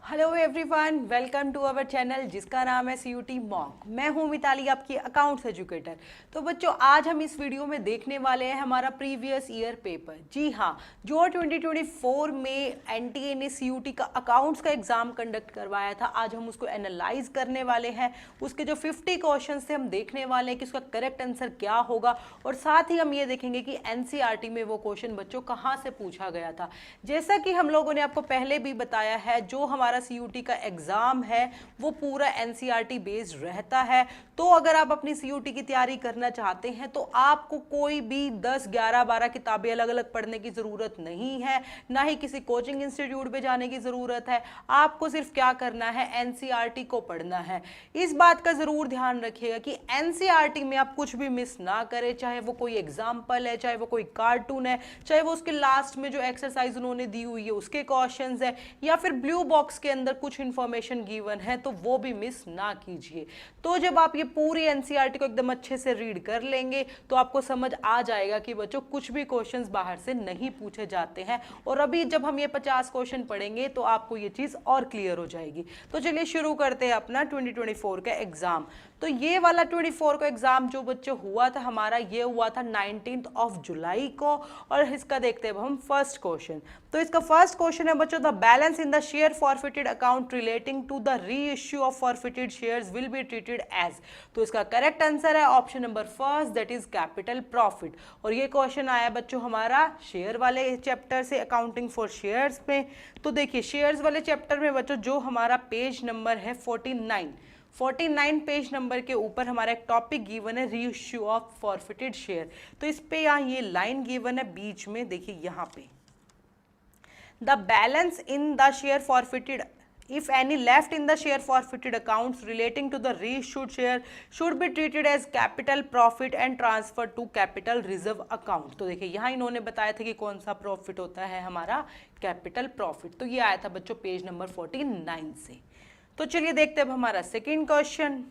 Hello everyone, welcome to our channel जिसका नाम है सीयूटी मॉक। मैं हूं मिताली, आपकी अकाउंट्स एजुकेटर। तो बच्चों, आज हम इस वीडियो में देखने वाले हैं हमारा प्रीवियस ईयर पेपर। जी हाँ, जो 2024 में एनटीए ने सीयूटी का अकाउंट्स का एग्जाम कंडक्ट करवाया था, आज हम उसको एनालाइज करने वाले हैं। उसके जो 50 क्वेश्चन थे हम देखने वाले हैं कि उसका करेक्ट आंसर क्या होगा, और साथ ही हम ये देखेंगे कि एनसीईआरटी में वो क्वेश्चन बच्चों कहाँ से पूछा गया था। जैसा कि हम लोगों ने आपको पहले भी बताया है, जो हमारा सीयूटी का एग्जाम है वो पूरा एनसीईआरटी बेस्ड रहता है। तो अगर आप अपनी सीयूटी की तैयारी करना चाहते हैं तो आपको कोई भी 10, 11, 12 किताबें अलग अलग पढ़ने की जरूरत नहीं है, ना ही किसी कोचिंग इंस्टीट्यूट पे जाने की जरूरत है। आपको सिर्फ क्या करना है, एनसीईआरटी को पढ़ना है। इस बात का जरूर ध्यान रखिएगा कि एनसीईआरटी में आप कुछ भी मिस ना करें, चाहे वो कोई एग्जाम्पल है, चाहे वो कोई कार्टून है, चाहे वो उसके लास्ट में जो एक्सरसाइज उन्होंने दी हुई है उसके क्वेश्चंस है, या फिर ब्लू बॉक्स के अंदर कुछ इंफॉर्मेशन गिवन है, तो वो भी मिस ना कीजिए। तो जब आप ये पूरी एनसीईआरटी को एकदम अच्छे से रीड कर लेंगे तो आपको समझ आ जाएगा कि बच्चों कुछ भी क्वेश्चंस बाहर से नहीं पूछे जाते हैं। और अभी जब हम ये 50 क्वेश्चन पढ़ेंगे तो आपको ये चीज और क्लियर हो जाएगी। तो चलिए शुरू करते हैं अपना 2024 का एग्जाम। तो ये वाला 24 का एग्जाम जो बच्चों हुआ था हमारा, ये हुआ था 19 जुलाई को। और इसका देखते हैं हम फर्स्ट क्वेश्चन। तो इसका फर्स्ट क्वेश्चन है बच्चों, the balance in the share forfeited account relating to the reissue of forfeited shares will be treated as. तो इसका करेक्ट आंसर है option number first, that is capital profit. और ये question आया बच्चों हमारा शेयर वाले चैप्टर से, अकाउंटिंग फॉर शेयर्स में। तो देखिए शेयर्स वाले चैप्टर में बच्चों जो हमारा पेज नंबर है 49 पेज नंबर के ऊपर हमारा एक टॉपिक गिवन है, रीइश्यू ऑफ फॉरफिटेड शेयर। तो इस पे यहाँ ये लाइन गिवन है बीच में, देखिए यहाँ पे, the balance in the share forfeited if any left in the share forfeited accounts relating to the reissued share should be treated as capital profit and transferred to capital reserve account। तो देखिए यहाँ इन्होंने बताया था कि कौन सा profit होता है हमारा, कैपिटल प्रॉफिट। तो ये आया था बच्चों पेज नंबर 49 से। तो चलिए देखते हैं अब हमारा सेकेंड क्वेश्चन।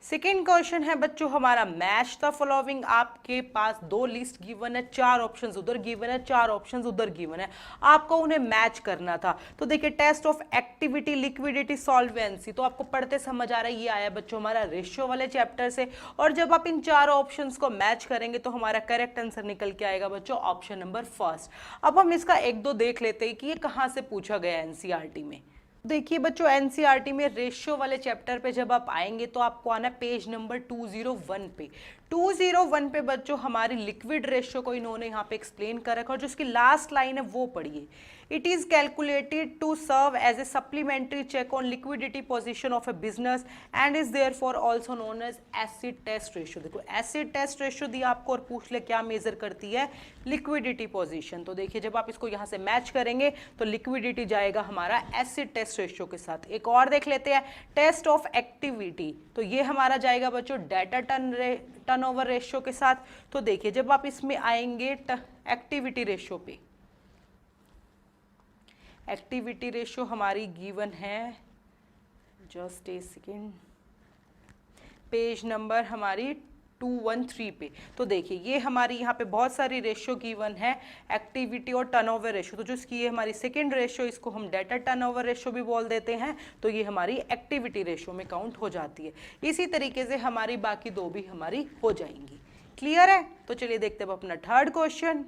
सेकेंड क्वेश्चन है बच्चों हमारा, मैच द फॉलोइंग। आपके पास दो लिस्ट गिवन है, 4 ऑप्शंस उधर गिवन है, 4 ऑप्शंस उधर गिवन है, आपको उन्हें मैच करना था। तो देखिए test of activity, liquidity, solvency. तो आपको पढ़ते समझ आ रहा है, ये आया बच्चों हमारा रेशियो वाले चैप्टर से। और जब आप इन 4 ऑप्शंस को मैच करेंगे तो हमारा करेक्ट आंसर निकल के आएगा बच्चों ऑप्शन नंबर फर्स्ट। अब हम इसका एक दो देख लेते हैं कि ये कहाँ से पूछा गया एनसीईआरटी में। देखिए बच्चों एनसीईआरटी में रेशियो वाले चैप्टर पे जब आप आएंगे तो आपको आना पेज नंबर 201 पे। 201 पे बच्चों हमारी लिक्विड रेशियो को इन्होंने यहाँ पे एक्सप्लेन कर रखा है, और जो इसकी लास्ट लाइन है वो पढ़िए, it is calculated to serve as a supplementary check on liquidity position of a business and is therefore also known as acid test ratio. देखो एसिड टेस्ट रेशियो दिया आपको और पूछ ले क्या मेजर करती है, लिक्विडिटी पोजीशन। तो देखिए जब आप इसको यहाँ से मैच करेंगे तो लिक्विडिटी जाएगा हमारा एसिड टेस्ट रेशियो के साथ। एक और देख लेते हैं, टेस्ट ऑफ एक्टिविटी। तो ये हमारा जाएगा बच्चों डेटा टर्नओवर रेशियो के साथ। तो देखिए जब आप इसमें आएंगे एक्टिविटी रेशियो पे, एक्टिविटी रेशियो हमारी गिवन है, just a second, page number हमारी 213 पे। तो देखिए ये हमारी यहाँ पे बहुत सारी रेशियो गिवन है, एक्टिविटी और टर्नओवर रेशियो। तो जो इसकी ये हमारी सेकेंड रेशियो, इसको हम डेटा टर्नओवर रेशियो भी बोल देते हैं, तो ये हमारी एक्टिविटी रेशियो में काउंट हो जाती है। इसी तरीके से हमारी बाकी दो भी हमारी हो जाएंगी। क्लियर है? तो चलिए देखते हैं अपना थर्ड क्वेश्चन।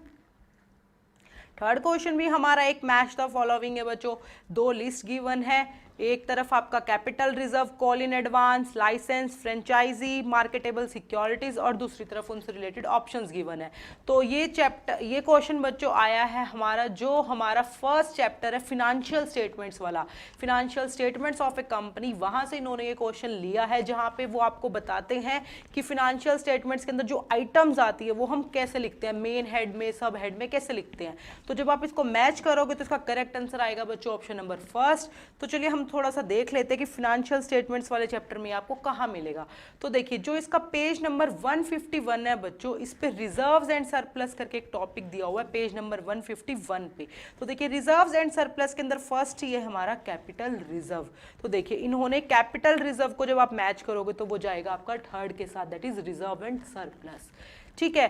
थर्ड क्वेश्चन भी हमारा एक मैच द फॉलोइंग है बच्चों। दो लिस्ट गिवन है, एक तरफ आपका capital reserve, call in advance, licence, franchise, marketable securities, और दूसरी तरफ उनसे रिलेटेड ऑप्शंस गिवन है। तो ये चैप्टर, ये क्वेश्चन बच्चों आया है हमारा, जो हमारा फर्स्ट चैप्टर है फिनेंशियल स्टेटमेंट्स वाला, financial statements of A company. वहां से इन्होंने ये क्वेश्चन लिया है, जहां पे वो आपको बताते हैं कि फिनेंशियल स्टेटमेंट्स के अंदर जो आइटम्स आती है वो हम कैसे लिखते हैं, मेन हेड में, सब हेड में कैसे लिखते हैं। तो जब आप इसको मैच करोगे तो इसका करेक्ट आंसर आएगा बच्चों ऑप्शन नंबर फर्स्ट। तो चलिए हम थोड़ा सा देख लेते हैं कि फिनेंशियल स्टेटमेंट्स वाले चैप्टर में आपको कहां मिलेगा। तो देखिए जो इसका पेज नंबर 151 है बच्चों, इस पे रिजर्व्स एंड सरप्लस करके एक टॉपिक दिया हुआ है पेज नंबर 151 पे। तो देखिए रिजर्व्स एंड सरप्लस के अंदर फर्स्ट ही है हमारा कैपिटल रिजर्व। तो देखिए इन्होंने कैपिटल रिजर्व को जब आप मैच करोगे तो वो जाएगा आपका थर्ड के साथ, that is reserve and surplus. ठीक है,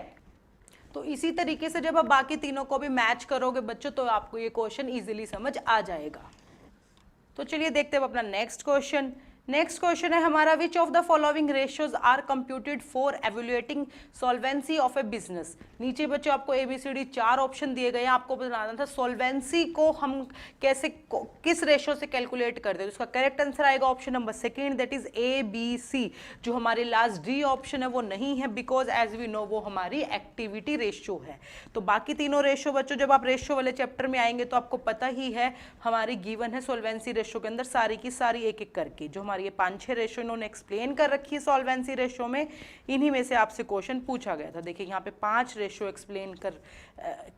तो इसी तरीके से जब आप बाकी तीनों को भी मैच करोगे बच्चों तो आपको ये क्वेश्चन इजीली समझ आ जाएगा। तो चलिए देखते हैं अपना नेक्स्ट क्वेश्चन। नेक्स्ट क्वेश्चन है हमारा, which of the following ratios are computed for evaluating solvency of a business. नीचे बच्चों आपको ABCD 4 ऑप्शन दिए गए हैं, आपको बताना था सॉल्वेंसी को हम कैसे किस रेशियो से कैलकुलेट करते हैं। तो इसका करेक्ट आंसर आएगा option number second, that is ABC। जो हमारे लास्ट D ऑप्शन है वो नहीं है, बिकॉज एज वी नो वो हमारी एक्टिविटी रेशियो है। तो बाकी तीनों रेशियो बच्चों जब आप रेशियो वाले चैप्टर में आएंगे तो आपको पता ही है हमारी गिवन है सॉल्वेंसी रेशियो के अंदर सारी की सारी एक एक करके, जो हमारी ये 5-6 रेशियो इन्होंने एक्सप्लेन कर रखी है सॉल्वेंसी रेशियो में, इन्हीं में से आपसे क्वेश्चन पूछा गया था। देखिए यहाँ पे 5 रेशियो एक्सप्लेन कर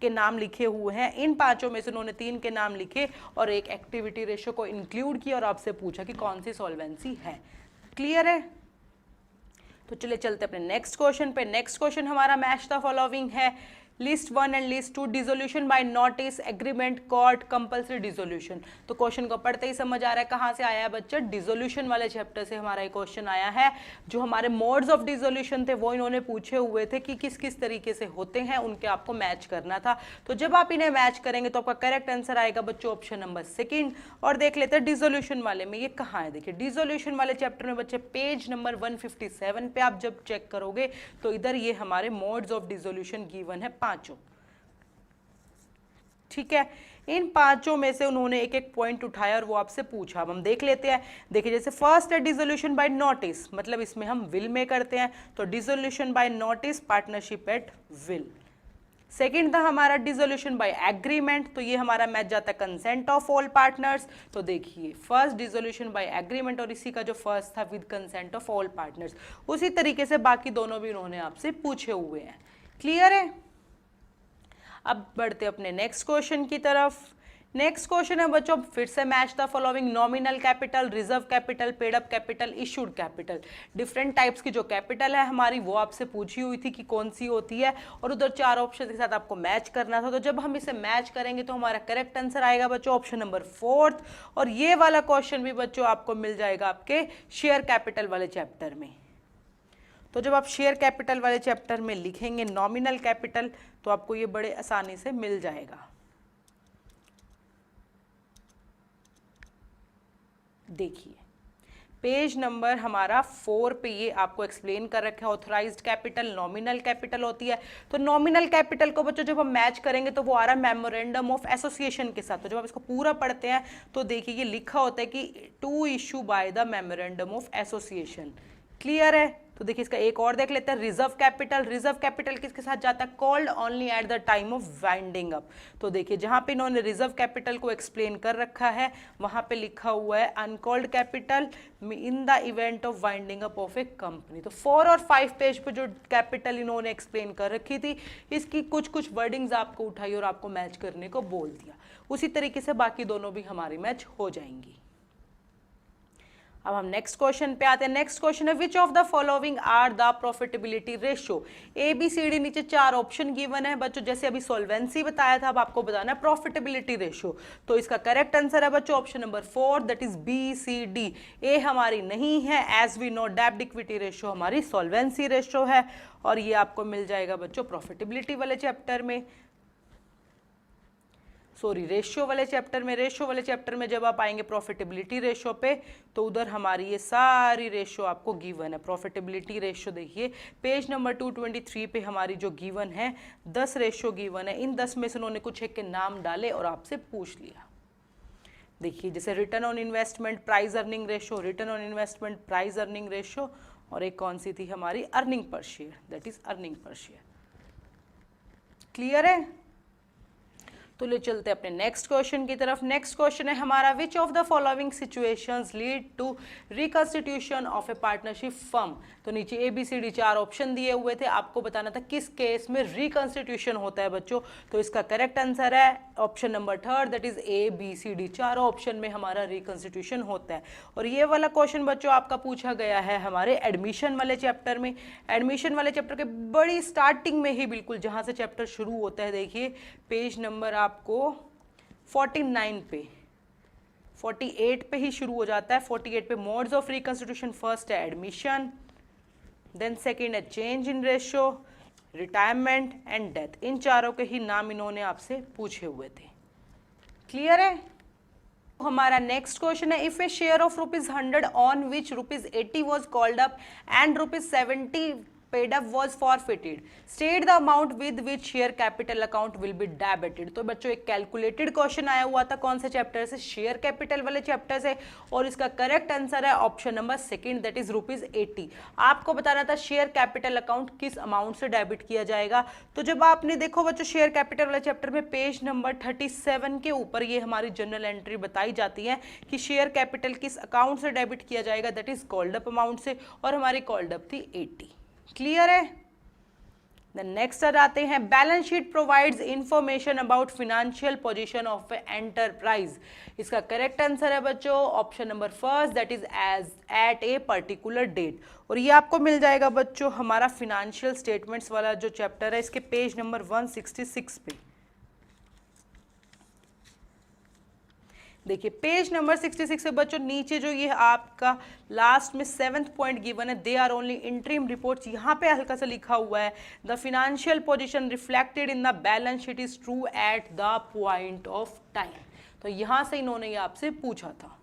के नाम लिखे हुए हैं, इन 5 में से उन्होंने 3 के नाम लिखे और एक एक्टिविटी रेशियो को इंक्लूड किया और आपसे पूछा कि कौन सी सॉल्वेंसी है। क्लियर है? तो चलिए चलते अपने नेक्स्ट क्वेश्चन पे। नेक्स्ट क्वेश्चन हमारा मैच द फॉलोइंग है, list 1 and list 2 dissolution by notice agreement court compulsory dissolution. तो क्वेश्चन को पढ़ते ही समझ आ रहा है कहाँ से आया है बच्चा, डिसोल्यूशन वाले चैप्टर से हमारा ये क्वेश्चन आया है। जो हमारे मोड्स ऑफ डिसोल्यूशन थे वो इन्होंने पूछे हुए थे कि किस किस तरीके से होते हैं, उनके आपको मैच करना था। तो जब आप इन्हें मैच करेंगे तो आपका करेक्ट आंसर आएगा बच्चों ऑप्शन नंबर सेकंड। और देख लेते हैं डिसोल्यूशन वाले में ये कहाँ है। देखिए डिसोल्यूशन वाले चैप्टर में बच्चे पेज नंबर 157 पे आप जब चेक करोगे तो इधर ये हमारे मोड्स ऑफ डिसोल्यूशन गिवन है 5। ठीक है, इन 5 में से उन्होंने एक एक पॉइंट उठाया और वो आपसे पूछा। अब हम देख लेते हैं। देखिए जैसे फर्स्ट है डिसोल्यूशन बाय नोटिस, मतलब इसमें हम विल में करते हैं, तो dissolution by notice partnership at will. Second था हमारा डिसोल्यूशन बाय एग्रीमेंट, तो ये हमारा मैच जाता है कंसेंट ऑफ ऑल पार्टनर्स। तो देखिए फर्स्ट डिसोल्यूशन बाय एग्रीमेंट और इसी का जो फर्स्ट था with consent of all partners. उसी तरीके से बाकी दोनों भी उन्होंने आपसे पूछे हुए हैं। क्लियर है? अब बढ़ते अपने नेक्स्ट क्वेश्चन की तरफ। नेक्स्ट क्वेश्चन है बच्चों फिर से match the following nominal capital, reserve capital, paid up capital, issued capital. Different types की जो कैपिटल है हमारी वो आपसे पूछी हुई थी कि कौन सी होती है और उधर 4 ऑप्शन के साथ आपको मैच करना था। तो जब हम इसे मैच करेंगे तो हमारा करेक्ट आंसर आएगा बच्चों ऑप्शन नंबर 4। और ये वाला क्वेश्चन भी बच्चों आपको मिल जाएगा आपके शेयर कैपिटल वाले चैप्टर में। तो जब आप शेयर कैपिटल वाले चैप्टर में लिखेंगे नॉमिनल कैपिटल तो आपको ये बड़े आसानी से मिल जाएगा। देखिए पेज नंबर हमारा 4 पे ये आपको एक्सप्लेन कर रखा है ऑथराइज्ड कैपिटल, नॉमिनल कैपिटल होती है। तो नॉमिनल कैपिटल को बच्चों जब हम मैच करेंगे तो वो आ रहा है मेमोरेंडम ऑफ एसोसिएशन के साथ। तो जब आप इसको पूरा पढ़ते हैं तो देखिए ये लिखा होता है कि to issue by the memorandum of association. Clear है? तो देखिए इसका एक और देख लेते हैं रिजर्व कैपिटल। रिजर्व कैपिटल किसके साथ जाता है, called only eight the time of winding up. तो देखिए जहां पे इन्होंने रिजर्व कैपिटल को एक्सप्लेन कर रखा है वहां पे लिखा हुआ है uncalled capital in the event of winding up of A company. तो 4 और 5 पेज पे जो कैपिटल इन्होंने एक्सप्लेन कर रखी थी इसकी कुछ कुछ वर्डिंग्स आपको उठाई और आपको मैच करने को बोल दिया। उसी तरीके से बाकी दोनों भी हमारी मैच हो जाएंगी। अब हम नेक्स्ट क्वेश्चन पे आते हैं। नेक्स्ट क्वेश्चन है which of the following are the profitability ratio. ABCD नीचे 4 ऑप्शन गिवन है बच्चों, जैसे अभी सॉल्वेंसी बताया था अब आपको बताना है प्रॉफिटेबिलिटी रेशियो। तो इसका करेक्ट आंसर है बच्चों option number 4 that is BCD। ए हमारी नहीं है, एज वी नो डेब्ट इक्विटी रेशियो हमारी सॉल्वेंसी रेशियो है और ये आपको मिल जाएगा बच्चों प्रॉफिटेबिलिटी वाले चैप्टर में, सॉरी रेशियो वाले चैप्टर में। रेशियो वाले चैप्टर में जब आप आएंगे प्रॉफिटेबिलिटी रेशियो पे तो उधर हमारी ये सारी रेशियो आपको गिवन है। प्रॉफिटेबिलिटी रेशियो देखिए पेज नंबर 223 पे हमारी जो गिवन है 10 रेशियो गिवन है। इन 10 में से उन्होंने कुछ एक के नाम डाले और आपसे पूछ लिया। देखिए जैसे return on investment, price earning ratio, return on investment, price earning ratio और एक कौन सी थी हमारी earning per share, that is earning per share. Clear है? तो ले चलते हैं अपने नेक्स्ट क्वेश्चन की तरफ। नेक्स्ट क्वेश्चन है हमारा which of the following situations lead to reconstitution of a partnership firm. तो नीचे ABCD 4 ऑप्शन दिए हुए थे, आपको बताना था किस केस में रिकंस्टिट्यूशन होता है बच्चों। तो इसका करेक्ट आंसर है option number 3 that is ABCD। 4 option में हमारा रिकंस्टिट्यूशन होता है। और ये वाला क्वेश्चन बच्चों आपका पूछा गया है हमारे एडमिशन वाले चैप्टर में। एडमिशन वाले चैप्टर के बड़ी स्टार्टिंग में ही बिल्कुल जहां से चैप्टर शुरू होता है देखिए पेज नंबर आपको 49 पे 48 पे ही शुरू हो जाता है। 48 पे मोड्स ऑफ रिकंस्टिट्यूशन, फर्स्ट है एडमिशन, देन सेकंड है change in ratio, retirement and death, इन चारों के ही नाम इन्होंने आपसे पूछे हुए थे। क्लियर है? हमारा नेक्स्ट क्वेश्चन है, if A share of ₹100 on which ₹80 was called up and ₹70 paid up was forfeited, state the amount with which share capital account will be debited। तो बच्चों एक कैलकुलेटेड क्वेश्चन आया हुआ था, कौन से चैप्टर से? शेयर कैपिटल वाले चैप्टर से, और इसका करेक्ट आंसर है option number second, that is ₹80। आपको बताना था शेयर कैपिटल अकाउंट किस अमाउंट से डेबिट किया जाएगा। तो जब आपने देखो बच्चों शेयर कैपिटल वाले चैप्टर में पेज नंबर 37 के ऊपर ये हमारी जनरल एंट्री बताई जाती है कि शेयर कैपिटल किस अकाउंट से डेबिट किया जाएगा, that is called up amount से, और हमारी कॉल्ड अप थी 80। क्लियर है? देन नेक्स्ट आ जाते हैं, balance sheet provides information about financial position of enterprise. इसका करेक्ट आंसर है बच्चों option number first, that is as at a particular date. और ये आपको मिल जाएगा बच्चों हमारा फिनेंशियल स्टेटमेंट्स वाला जो चैप्टर है, इसके पेज नंबर 166 पे। देखिए पेज नंबर 66 से बच्चों नीचे जो ये आपका लास्ट में 7th पॉइंट गिवन है, they are only interim reports, यहाँ पे हल्का सा लिखा हुआ है the financial position reflected in the balance sheet is true at the point of time. तो यहाँ से इन्होंने ये आपसे पूछा था।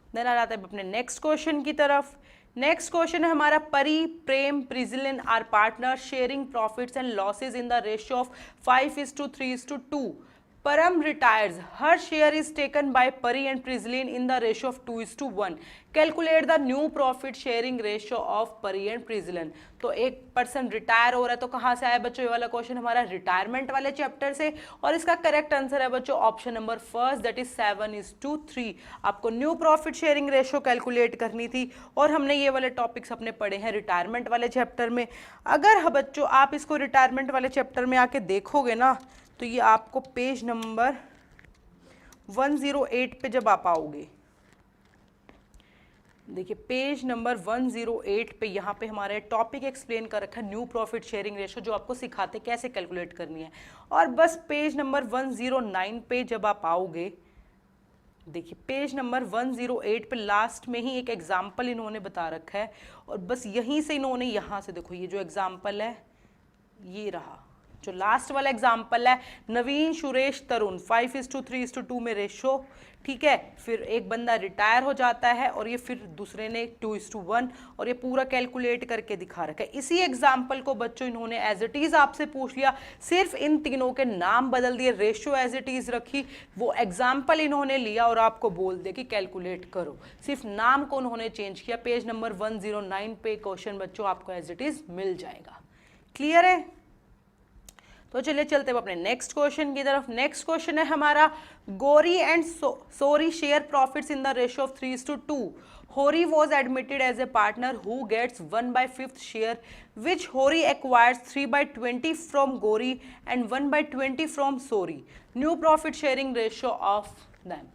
देन आ जाता है अपने नेक्स्ट क्वेश्चन की तरफ। नेक्स्ट क्वेश्चन है हमारा, परी, प्रेम, प्रिजिलिन are partner sharing profits and losses in the ratio of 5:3:2। Param retires. Her share is taken by Pari and Prislin in the ratio of 2:1. Calculate the new profit sharing ratio of Pari and Prislin. तो एक person retire हो रहा है, तो कहाँ से आया बच्चों ये वाला क्वेश्चन? हमारा रिटायरमेंट वाले चैप्टर से, और इसका करेक्ट आंसर है बच्चों option number first, that is 7:3। आपको new profit sharing ratio calculate करनी थी, और हमने ये वाले टॉपिक्स अपने पढ़े हैं रिटायरमेंट वाले चैप्टर में। अगर बच्चों आप इसको रिटायरमेंट वाले चैप्टर में आके देखोगे ना, तो ये आपको पेज नंबर 108 पे जब आप आओगे, देखिए पेज नंबर 108 पे यहाँ पे हमारे टॉपिक एक्सप्लेन कर रखा है न्यू प्रॉफिट शेयरिंग रेशियो, जो आपको सिखाते कैसे कैलकुलेट करनी है। और बस पेज नंबर 109 पे जब आप आओगे, देखिए पेज नंबर 108 पे लास्ट में ही एक एग्जाम्पल इन्होंने बता रखा है, और बस यहीं से इन्होंने यहाँ से देखो ये जो एग्जाम्पल है ये रहा, जो लास्ट वाला एग्जाम्पल है, नवीन, सुरेश, तरुण 5:3:2 में रेशो, ठीक है। फिर एक बंदा रिटायर हो जाता है, और ये फिर दूसरे ने 2:1, और ये पूरा कैलकुलेट करके दिखा रखा है। इसी एग्जाम्पल को बच्चों इन्होंने एज इट इज आपसे पूछ लिया, सिर्फ इन तीनों के नाम बदल दिए, रेशो एज इट इज रखी, वो एग्जाम्पल इन्होंने लिया और आपको बोल दिया कि कैलकुलेट करो, सिर्फ नाम को उन्होंने चेंज किया। पेज नंबर 109 पे क्वेश्चन बच्चों आपको एज इट इज मिल जाएगा। क्लियर है? तो चलिए चलते हैं अपने नेक्स्ट क्वेश्चन की तरफ। नेक्स्ट क्वेश्चन है हमारा, Gori and Sori share profits in the ratio of 3:2। Hori was admitted as a partner who gets 1/5 share, which Hori acquires 3/20 from Gori and 1/20 from Sori. New profit sharing ratio of them.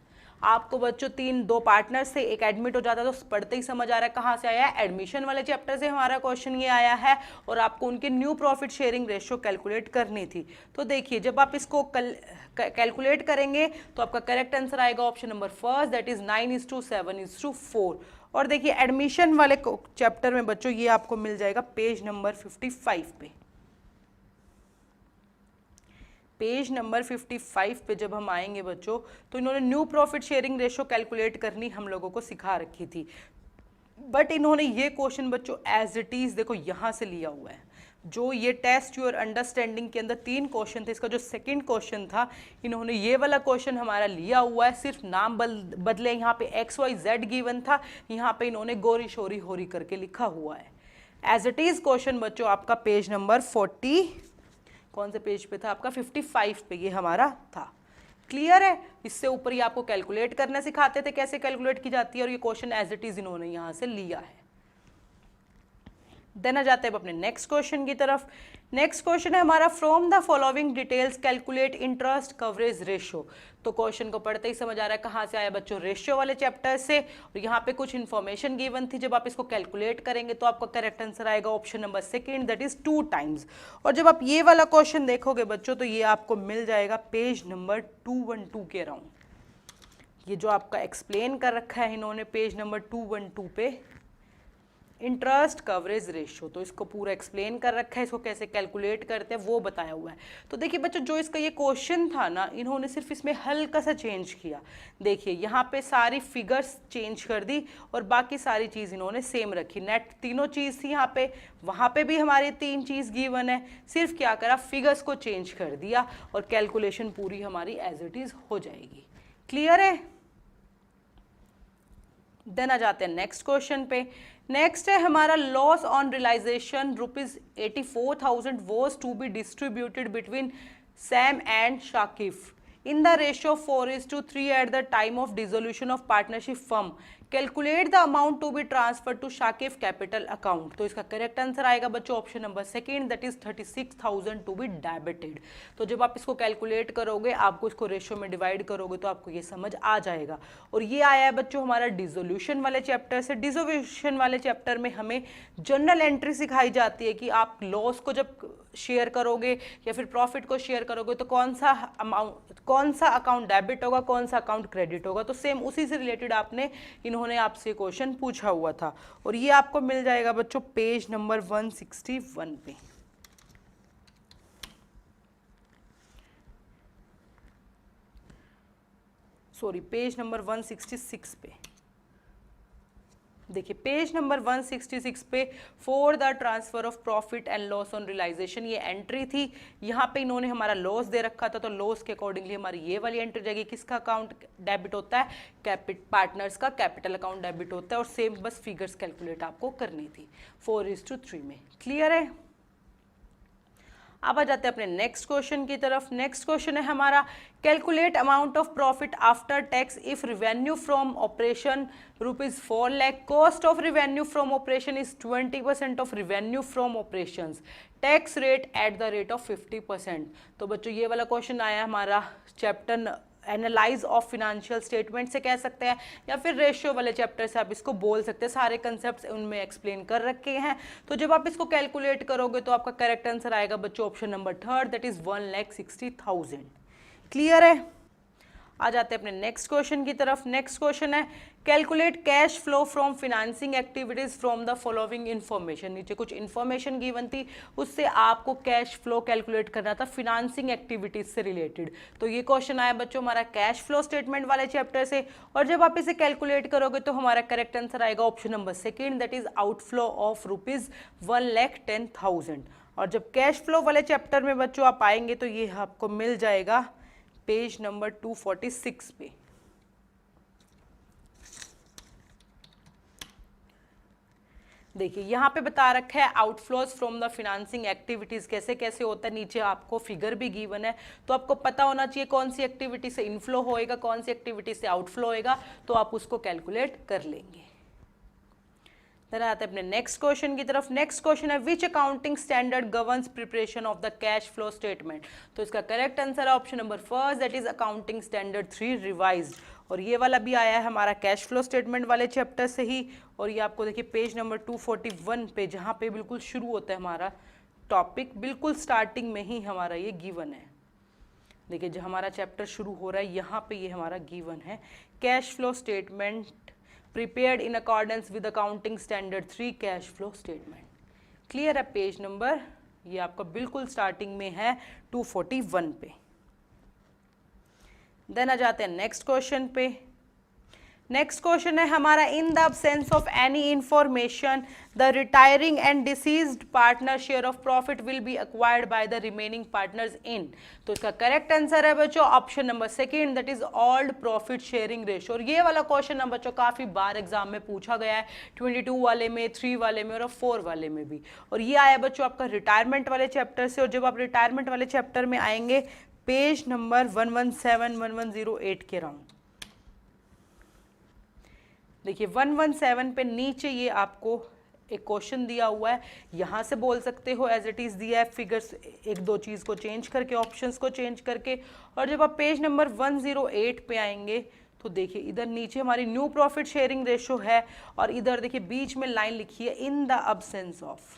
आपको बच्चों दो पार्टनर्स से एक admit हो जाता है, तो पढ़ते ही समझ आ रहा है कहाँ से आया है, एडमिशन वाले चैप्टर से हमारा क्वेश्चन ये आया है, और आपको उनके new profit sharing ratio calculate करनी थी। तो देखिए जब आप इसको कैलकुलेट करेंगे तो आपका करेक्ट आंसर आएगा option number first, that is 9:7:4। और देखिए एडमिशन वाले चैप्टर में बच्चों ये आपको मिल जाएगा पेज नंबर 55 पे। पेज नंबर 55 पे जब हम आएंगे बच्चों, तो इन्होंने new profit sharing ratio calculate करनी हम लोगों को सिखा रखी थी, बट इन्होंने ये क्वेश्चन बच्चों एज इट इज देखो यहाँ से लिया हुआ है। जो ये टेस्ट योर अंडरस्टैंडिंग के अंदर 3 क्वेश्चन थे, इसका जो सेकंड क्वेश्चन था इन्होंने ये वाला क्वेश्चन हमारा लिया हुआ है, सिर्फ नाम बदले, यहाँ पे XYZ गिवन था, यहाँ पे इन्होंने गोरी शोरी होरी करके लिखा हुआ है। एज इट इज क्वेश्चन बच्चों आपका पेज नंबर 40 कौन से पेज पे था आपका 55 पे ये हमारा था। क्लियर है? इससे ऊपर ही आपको कैलकुलेट करना सिखाते थे, कैसे कैलकुलेट की जाती है, और ये क्वेश्चन एज इट इज इन्होंने यहाँ से लिया है। देन आ जाते हैं अपने नेक्स्ट क्वेश्चन की तरफ। नेक्स्ट क्वेश्चन है हमारा, from the following details calculate interest coverage ratio. तो क्वेश्चन को पढ़ते ही समझ आ रहा है कहाँ से आया बच्चों, रेशियो वाले चैप्टर से, और यहाँ पे कुछ इन्फॉर्मेशन गिवन थी। जब आप इसको कैलकुलेट करेंगे तो आपका करेक्ट आंसर आएगा option number second, that is 2 times. और जब आप ये वाला क्वेश्चन देखोगे बच्चों, तो ये आपको मिल जाएगा पेज नंबर 212 के अराउंड। ये जो आपका एक्सप्लेन कर रखा है इन्होंने पेज नंबर 212 पे, इंटरेस्ट कवरेज रेशियो, तो इसको पूरा एक्सप्लेन कर रखा है, इसको कैसे कैलकुलेट करते हैं वो बताया हुआ है। तो देखिए बच्चों, जो इसका ये क्वेश्चन था ना, इन्होंने सिर्फ इसमें हल्का सा चेंज किया। देखिए यहाँ पे सारी फिगर्स चेंज कर दी और बाकी सारी चीज़ इन्होंने सेम रखी। नेट तीनों चीज़ थी यहाँ पे, वहाँ पे भी हमारी 3 चीज़ गिवन है, सिर्फ क्या करा, फिगर्स को चेंज कर दिया और कैलकुलेशन पूरी हमारी एज इट इज़ हो जाएगी। क्लियर है? देन आ जाते हैं नेक्स्ट क्वेश्चन पे। नेक्स्ट है हमारा loss on realisation ₹84,000 was to be distributed between Sam and Shakif in the ratio 4:3 at the time of dissolution of partnership firm. Calculate the amount to be transferred to Shakif capital account. तो इसका correct answer आएगा बच्चों option number second, that is 36,000 to be debited. तो जब आप इसको calculate करोगे, आपको इसको रेशियो में डिवाइड करोगे तो आपको ये समझ आ जाएगा। और ये आया है बच्चों हमारा डिसोल्यूशन वाले चैप्टर से। डिसोल्यूशन वाले चैप्टर में हमें जनरल एंट्री सिखाई जाती है कि आप लॉस को जब शेयर करोगे या फिर प्रॉफिट को शेयर करोगे तो कौन सा अकाउंट डेबिट होगा, कौन सा अकाउंट क्रेडिट होगा। तो सेम उसी से रिलेटेड इन्होंने आपसे क्वेश्चन पूछा हुआ था और ये आपको मिल जाएगा बच्चों पेज नंबर 161 पे। सॉरी, पेज नंबर 166 पे। देखिए पेज नंबर 166 पे for the transfer of profit and loss on realisation ये एंट्री थी। यहाँ पे इन्होंने हमारा लॉस दे रखा था, तो लॉस के अकॉर्डिंगली हमारी ये वाली एंट्री जाएगी। किसका अकाउंट डेबिट होता है? पार्टनर्स का कैपिटल अकाउंट डेबिट होता है। और सेम बस फिगर्स कैलकुलेट आपको करनी थी 4:3 में। क्लियर है? अब आ जाते हैं अपने नेक्स्ट क्वेश्चन की तरफ। नेक्स्ट क्वेश्चन है हमारा calculate amount of profit after tax if revenue from operation ₹4 lakh, cost of revenue from operation is 20% of revenue from operations, tax rate at the rate of 50%। तो बच्चों ये वाला क्वेश्चन आया हमारा chapter analyse of financial statement से कह सकते हैं, या फिर रेशियो वाले चैप्टर से आप इसको बोल सकते हैं। सारे कंसेप्ट्स उनमें एक्सप्लेन कर रखे हैं। तो जब आप इसको कैलकुलेट करोगे तो आपका करेक्ट आंसर आएगा बच्चों option number third, that is 1,60,000। Clear है? आ जाते हैं अपने नेक्स्ट क्वेश्चन की तरफ। नेक्स्ट क्वेश्चन है calculate cash flow from financing activities from the following information. नीचे कुछ इन्फॉर्मेशन गिवन थी, उससे आपको कैश फ्लो कैलकुलेट करना था फिनेंसिंग एक्टिविटीज से रिलेटेड। तो ये क्वेश्चन आया बच्चों हमारा कैश फ्लो स्टेटमेंट वाले चैप्टर से। और जब आप इसे कैलकुलेट करोगे तो हमारा करेक्ट आंसर आएगा option number second, that is outflow of ₹1,10,000। और जब कैश फ्लो वाले चैप्टर में बच्चों आप आएंगे तो ये आपको मिल जाएगा पेज नंबर 246 पे। देखिए यहाँ पे बता रखा है outflows from the financing activities कैसे कैसे होता है। नीचे आपको फिगर भी गिवन है, तो आपको पता होना चाहिए कौन सी एक्टिविटी से इनफ्लो होएगा, कौन सी एक्टिविटी से आउटफ्लो होएगा, तो आप उसको कैलकुलेट कर लेंगे। देन आते हैं अपने नेक्स्ट क्वेश्चन की तरफ। नेक्स्ट क्वेश्चन है which accounting standard governs preparation of the cash flow statement. तो इसका करेक्ट आंसर है option number first, that is accounting standard 3 revised. और ये वाला भी आया है हमारा कैश फ्लो स्टेटमेंट वाले चैप्टर से ही। और ये आपको देखिए पेज नंबर 241 पे, जहाँ पे बिल्कुल शुरू होता है हमारा टॉपिक, बिल्कुल स्टार्टिंग में ही हमारा ये गिवन है। देखिए जो हमारा चैप्टर शुरू हो रहा है यहाँ पे ये हमारा गिवन है cash flow statement prepared in accordance with accounting standard 3 cash flow statement। Clear है? पेज नंबर ये आपका बिल्कुल स्टार्टिंग में है 241 पे। देन आ जाते हैं नेक्स्ट क्वेश्चन पे। नेक्स्ट क्वेश्चन है हमारा in the absence of any information the retiring and deceased partner share of profit will be acquired by the remaining partners in. तो इसका करेक्ट आंसर है बच्चों option number second, that is old profit sharing ratio. और ये वाला question ना बच्चों काफी बार एग्जाम में पूछा गया है, 22 वाले में, 3 वाले में और 4 वाले में भी। और ये आया बच्चों आपका रिटायरमेंट वाले चैप्टर से। और जब आप रिटायरमेंट वाले चैप्टर में आएंगे पेज नंबर 117-1108 के अराउंड, देखिए 117 पे नीचे ये आपको एक क्वेश्चन दिया हुआ है, यहाँ से बोल सकते हो एज इट इज दिया है, फिगर्स एक दो चीज को चेंज करके, ऑप्शंस को चेंज करके। और जब आप पेज नंबर 108 पे आएंगे तो देखिए इधर नीचे हमारी न्यू प्रॉफिट शेयरिंग रेशो है और इधर देखिए बीच में लाइन लिखी है इन द अब्सेंस ऑफ।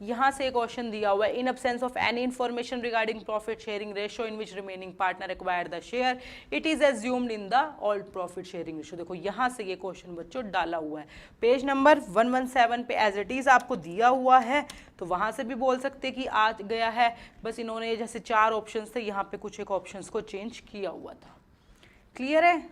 यहाँ से क्वेश्चन दिया हुआ है, इन absence of any information regarding profit sharing ratio in which remaining partner acquire the share it is assumed in the old profit sharing ratio. देखो यहाँ से ये क्वेश्चन बच्चों डाला हुआ है, पेज नंबर 117 पे एज इट इज आपको दिया हुआ है, तो वहाँ से भी बोल सकते कि आ गया है, बस इन्होंने जैसे 4 ऑप्शन थे यहाँ पे कुछ एक ऑप्शन को चेंज किया हुआ था। क्लियर है?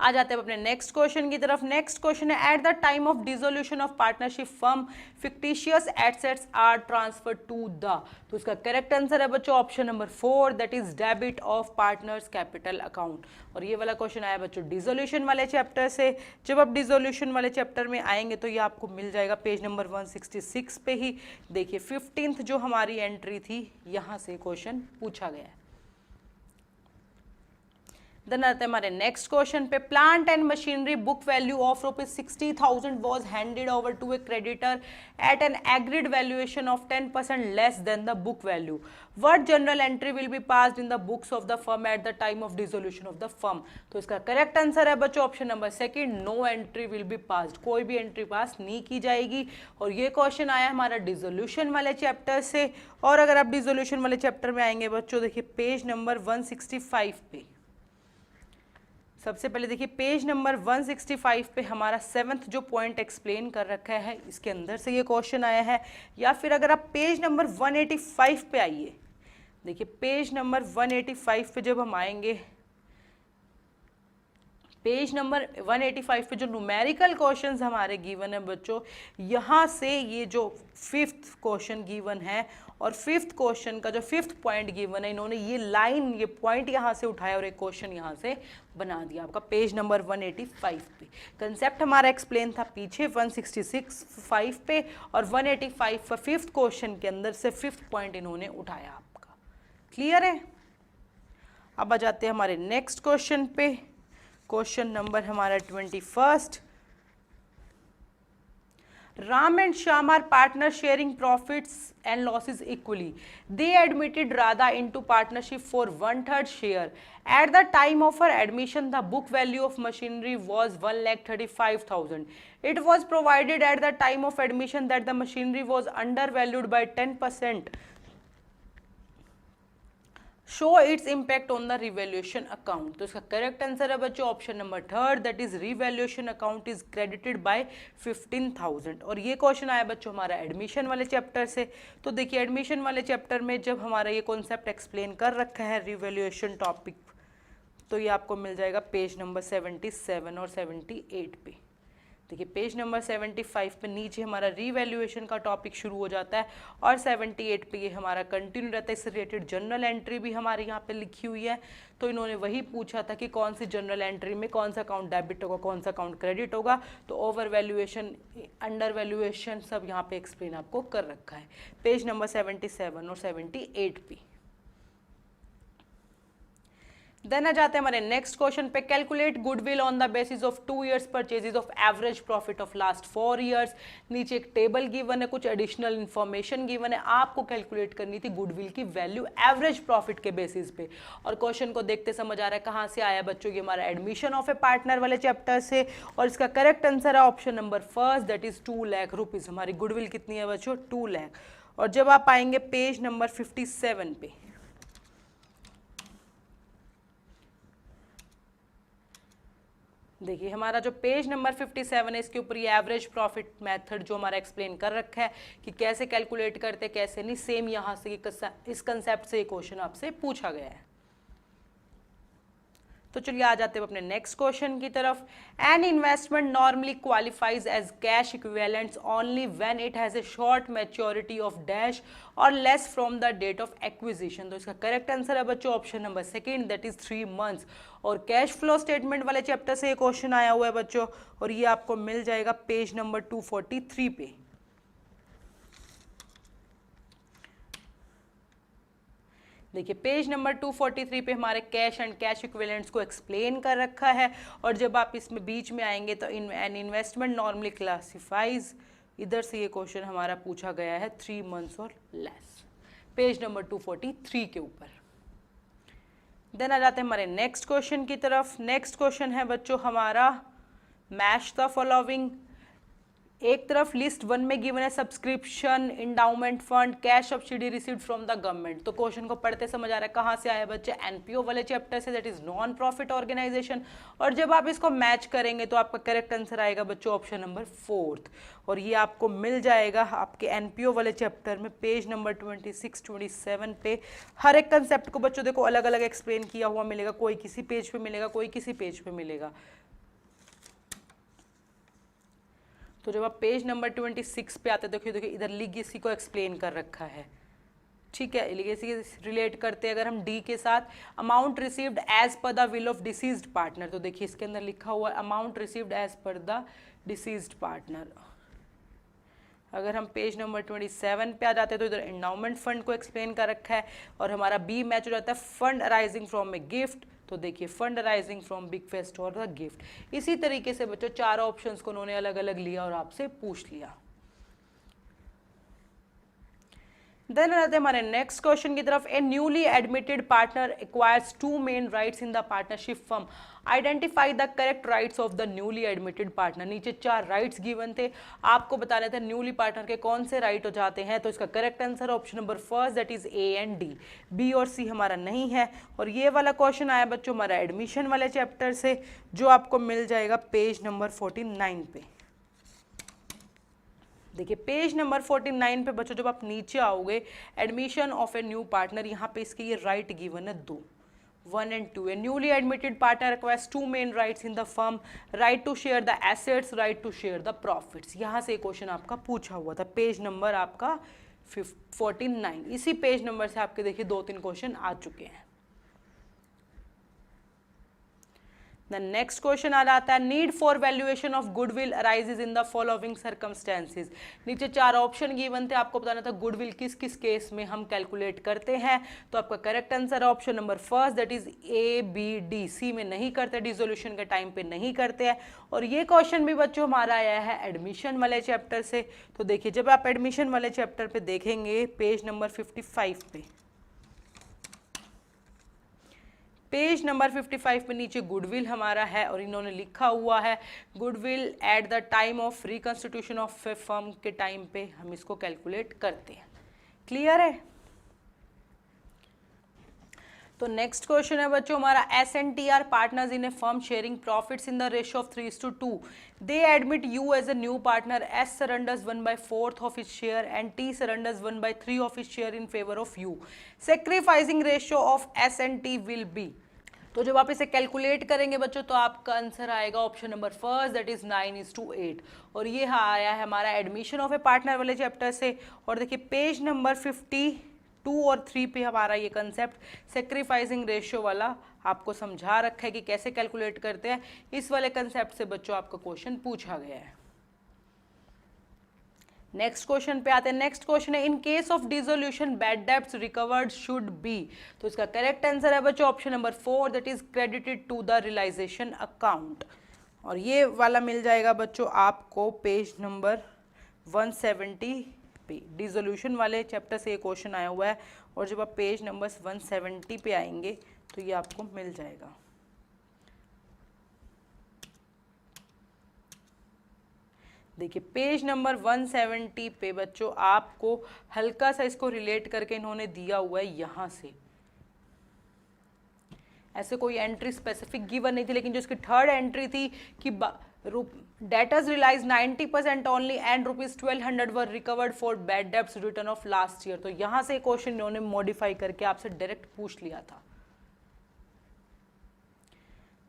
आ जाते हैं अपने नेक्स्ट क्वेश्चन की तरफ। नेक्स्ट क्वेश्चन है, at the time of dissolution of partnership firm fictitious assets are transfer to the, तो इसका करेक्ट आंसर है बच्चों option number 4, that is debit of partners capital account. और ये वाला क्वेश्चन आया बच्चों डिसोल्यूशन वाले चैप्टर से। जब आप डिसोल्यूशन वाले चैप्टर में आएंगे तो ये आपको मिल जाएगा पेज नंबर 166 पे ही। देखिए 15th जो हमारी एंट्री थी, यहाँ से क्वेश्चन पूछा गया है। देन आते हैं हमारे नेक्स्ट क्वेश्चन पे, plant and machinery book value of ₹60,000 was handed over to a creditor at an agreed valuation of 10% less than the book value. What journal entry will be passed in the books of the firm at the time of dissolution of the firm. तो इसका correct answer है बच्चों option number 2, no entry will be passed, कोई भी entry पास नहीं की जाएगी। और ये क्वेश्चन आया हमारा डिसोल्यूशन वाले चैप्टर से। और अगर आप डिसोल्यूशन वाले चैप्टर में आएंगे बच्चों, देखिए पेज नंबर 165 पे, सबसे पहले देखिए पेज नंबर 165 पे हमारा 7th जो पॉइंट एक्सप्लेन कर रखा है, इसके अंदर से ये क्वेश्चन आया है। या फिर अगर आप पेज नंबर 185 पे आइए, देखिए पेज नंबर 185 पे जब हम आएंगे, पेज नंबर 185 पे जो न्यूमेरिकल क्वेश्चंस हमारे गिवन है बच्चों, यहाँ से ये जो 5th क्वेश्चन गिवन है और 5th क्वेश्चन का जो 5th पॉइंट गिवन है, इन्होंने ये लाइन, ये पॉइंट यहाँ से उठाया और एक क्वेश्चन यहाँ से बना दिया आपका पेज नंबर 185 पे। कंसेप्ट हमारा एक्सप्लेन था पीछे 166 पे, और 185 पर 5th क्वेश्चन के अंदर से 5th पॉइंट इन्होंने उठाया आपका। क्लियर है? अब आ जाते हैं हमारे नेक्स्ट क्वेश्चन पे। क्वेश्चन नंबर हमारा 21। Ram and Shyam are partners sharing profits and losses equally. They admitted Radha into partnership for 1/3 share. At the time of her admission, the book value of machinery was 1,35,000. It was provided at the time of admission that the machinery was undervalued by 10%. Show its impact on the revaluation account. तो इसका correct answer है बच्चों option number 3, that is revaluation account is credited bye 15,000। और ये question आया बच्चों हमारा admission वाले चैप्टर से। तो देखिए एडमिशन वाले चैप्टर में जब हमारा ये कॉन्सेप्ट एक्सप्लेन कर रखा है रिवैल्यूएशन टॉपिक, तो ये आपको मिल जाएगा पेज नंबर 77 और 78 पे। देखिए पेज नंबर 75 पे नीचे हमारा रीवैल्यूएशन का टॉपिक शुरू हो जाता है, और 78 पे ये हमारा कंटिन्यू रहता है। इससे रिलेटेड जनरल एंट्री भी हमारे यहाँ पे लिखी हुई है। तो इन्होंने वही पूछा था कि कौन सी जनरल एंट्री में कौन सा अकाउंट डेबिट होगा, कौन सा अकाउंट क्रेडिट होगा। तो ओवर वैल्यूएशन, अंडर वैल्यूएशन सब यहाँ पे एक्सप्लेन आपको कर रखा है पेज नंबर 77 और 78 पे। देन आ जाते हैं हमारे नेक्स्ट क्वेश्चन पे, calculate goodwill on the basis of 2 years purchases of average profit of last 4 years। नीचे एक टेबल गिवन है, कुछ एडिशनल इन्फॉर्मेशन गिवन है, आपको कैलकुलेट करनी थी गुडविल की वैल्यू एवरेज प्रॉफिट के बेसिस पे। और क्वेश्चन को देखते समझ आ रहा है कहाँ से आया बच्चों, ये हमारा एडमिशन ऑफ ए पार्टनर वाले चैप्टर से। और इसका करेक्ट आंसर है option number 1, that is 2 lakh rupees. हमारी गुडविल कितनी है बच्चों, 2 लाख। और जब आप आएंगे पेज नंबर 57 पे, देखिए हमारा जो पेज नंबर 57 है, इसके ऊपर ये एवरेज प्रॉफिट मेथड जो हमारा एक्सप्लेन कर रखा है कि कैसे कैलकुलेट करते कैसे नहीं, सेम यहाँ से इस कंसेप्ट से ये क्वेश्चन आपसे पूछा गया है। तो चलिए आ जाते हैं अपने नेक्स्ट क्वेश्चन की तरफ। An investment normally qualifies as cash equivalents only when it has a short maturity of dash और less from the date of acquisition. तो इसका करेक्ट आंसर है बच्चों option number 2, that is 3 months। और cash flow statement वाले chapter से ये question आया हुआ है बच्चों, और ये आपको मिल जाएगा पेज नंबर 243 पे। देखिए पेज नंबर 243 पे हमारे कैश एंड कैश इक्विवेलेंट्स को एक्सप्लेन कर रखा है। और जब आप इसमें बीच में आएंगे तो एन इन्वेस्टमेंट नॉर्मली क्लासिफाइज, इधर से ये क्वेश्चन हमारा पूछा गया है 3 months और लेस, पेज नंबर 243 के ऊपर। देन आ जाते हैं हमारे नेक्स्ट क्वेश्चन की तरफ। नेक्स्ट क्वेश्चन है बच्चों हमारा, मैच द फॉलोइंग एक तरफ लिस्ट 1 में गिवन है subscription, endowment fund, cash subsidy received from the government. तो क्वेश्चन को पढ़ते समझ आ रहा है कहाँ से आया बच्चे, एनपीओ वाले चैप्टर से, that is non profit organisation. और जब आप इसको मैच करेंगे तो आपका करेक्ट आंसर आएगा बच्चों ऑप्शन नंबर 4, और ये आपको मिल जाएगा आपके एनपीओ वाले चैप्टर में पेज नंबर 26-27 पे। हर एक कंसेप्ट को बच्चों देखो अलग अलग एक्सप्लेन किया हुआ मिलेगा, कोई किसी पेज पे मिलेगा, कोई किसी पेज पे मिलेगा। तो जब आप पेज नंबर 26 पे आते हैं देखिए देखिए इधर लीगेसी को एक्सप्लेन कर रखा है, ठीक है। लीगेसी रिलेट करते हैं अगर हम डी के साथ, amount received as per the will of deceased partner. तो देखिए इसके अंदर लिखा हुआ है amount received as per the deceased partner. अगर हम पेज नंबर 27 पे आ जाते हैं तो इधर एंडाउमेंट फंड को एक्सप्लेन कर रखा है, और हमारा बी मैच हो जाता है fund arising from a gift. तो देखिए fund arising from big fest और द गिफ्ट। इसी तरीके से बच्चों चारों ऑप्शंस को उन्होंने अलग अलग लिया और आपसे पूछ लिया। देन आते हैं हमारे नेक्स्ट क्वेश्चन की तरफ। A newly admitted partner acquires 2 main rights in the partnership firm, identify the correct rights of the newly admitted partner. नीचे 4 राइट्स गिवन थे, आपको बताने थे न्यूली पार्टनर के कौन से राइट हो जाते हैं। तो इसका correct answer option number first that is A and D, B और सी हमारा नहीं है। और ये वाला क्वेश्चन आया बच्चों हमारा एडमिशन वाले चैप्टर से, जो आपको मिल जाएगा पेज नंबर 49 पे। देखिए पेज नंबर 49 पे बच्चों जब आप नीचे आओगे, admission of a new partner, यहाँ पे इसके ये राइट गिवन है 2, 1 and 2। A newly admitted partner requires 2 main rights in the firm, right to share the assets, right to share the profits. यहाँ से क्वेश्चन आपका पूछा हुआ था, पेज नंबर आपका 49। इसी पेज नंबर से आपके देखिए 2-3 क्वेश्चन आ चुके हैं। The next question आ जाता है need for valuation of goodwill arises in the following circumstances. नीचे 4 ऑप्शन गिवन थे, आपको बताना था गुडविल किस किस केस में हम कैलकुलेट करते हैं। तो आपका करेक्ट आंसर है option number first that is A B D. C में नहीं करते, डिसोल्यूशन के टाइम पे नहीं करते हैं। और ये क्वेश्चन भी बच्चों हमारा आया है एडमिशन वाले चैप्टर से। तो देखिए जब आप एडमिशन वाले चैप्टर पे देखेंगे पेज नंबर 55 पे, पेज नंबर 55 पे नीचे गुडविल हमारा है, और इन्होंने लिखा हुआ है goodwill eight the time of reconstitution of A firm के टाइम पे हम इसको कैलकुलेट करते हैं। क्लियर है? तो नेक्स्ट क्वेश्चन है बच्चों हमारा SNTR partners in a firm sharing profits in the ratio of 3:2। They admit U as a new partner, S surrenders 1/4 of his share and T surrenders 1/3 of his share in favor of you. Sacrificing ratio of S and T will be। तो जब आप इसे calculate करेंगे बच्चों तो आपका answer आएगा option number first that is 9:8। और ये आया है हमारा एडमिशन ऑफ ए पार्टनर वाले चैप्टर से। और देखिए पेज नंबर 52 और 3 पे हमारा ये कंसेप्ट सेक्रीफाइसिंग रेशियो वाला आपको समझा रखा है कि कैसे कैलकुलेट करते हैं। इस वाले कंसेप्ट से बच्चों आपका क्वेश्चन पूछा गया है। नेक्स्ट क्वेश्चन पे आते हैं। नेक्स्ट क्वेश्चन है in case of dissolution bad debts recovered should be. तो इसका करेक्ट आंसर है बच्चों option number 4 that is credited to the realisation account. और ये वाला मिल जाएगा बच्चों आपको पेज नंबर 170 पे। डिसोल्यूशन वाले चैप्टर से ये क्वेश्चन आया हुआ है, और जब आप पेज नंबर 170 पे आएंगे तो ये आपको मिल जाएगा। देखिए पेज नंबर 170 पे बच्चों आपको हल्का सा इसको रिलेट करके इन्होंने दिया हुआ है यहाँ से। ऐसे कोई एंट्री स्पेसिफिक गिवन नहीं थी, लेकिन जो इसकी थर्ड एंट्री थी कि debtors realized 90% only and ₹1200 were recovered for bad debts written off last year। तो यहाँ से क्वेश्चन इन्होंने मॉडिफाई करके आपसे डायरेक्ट पूछ लिया था।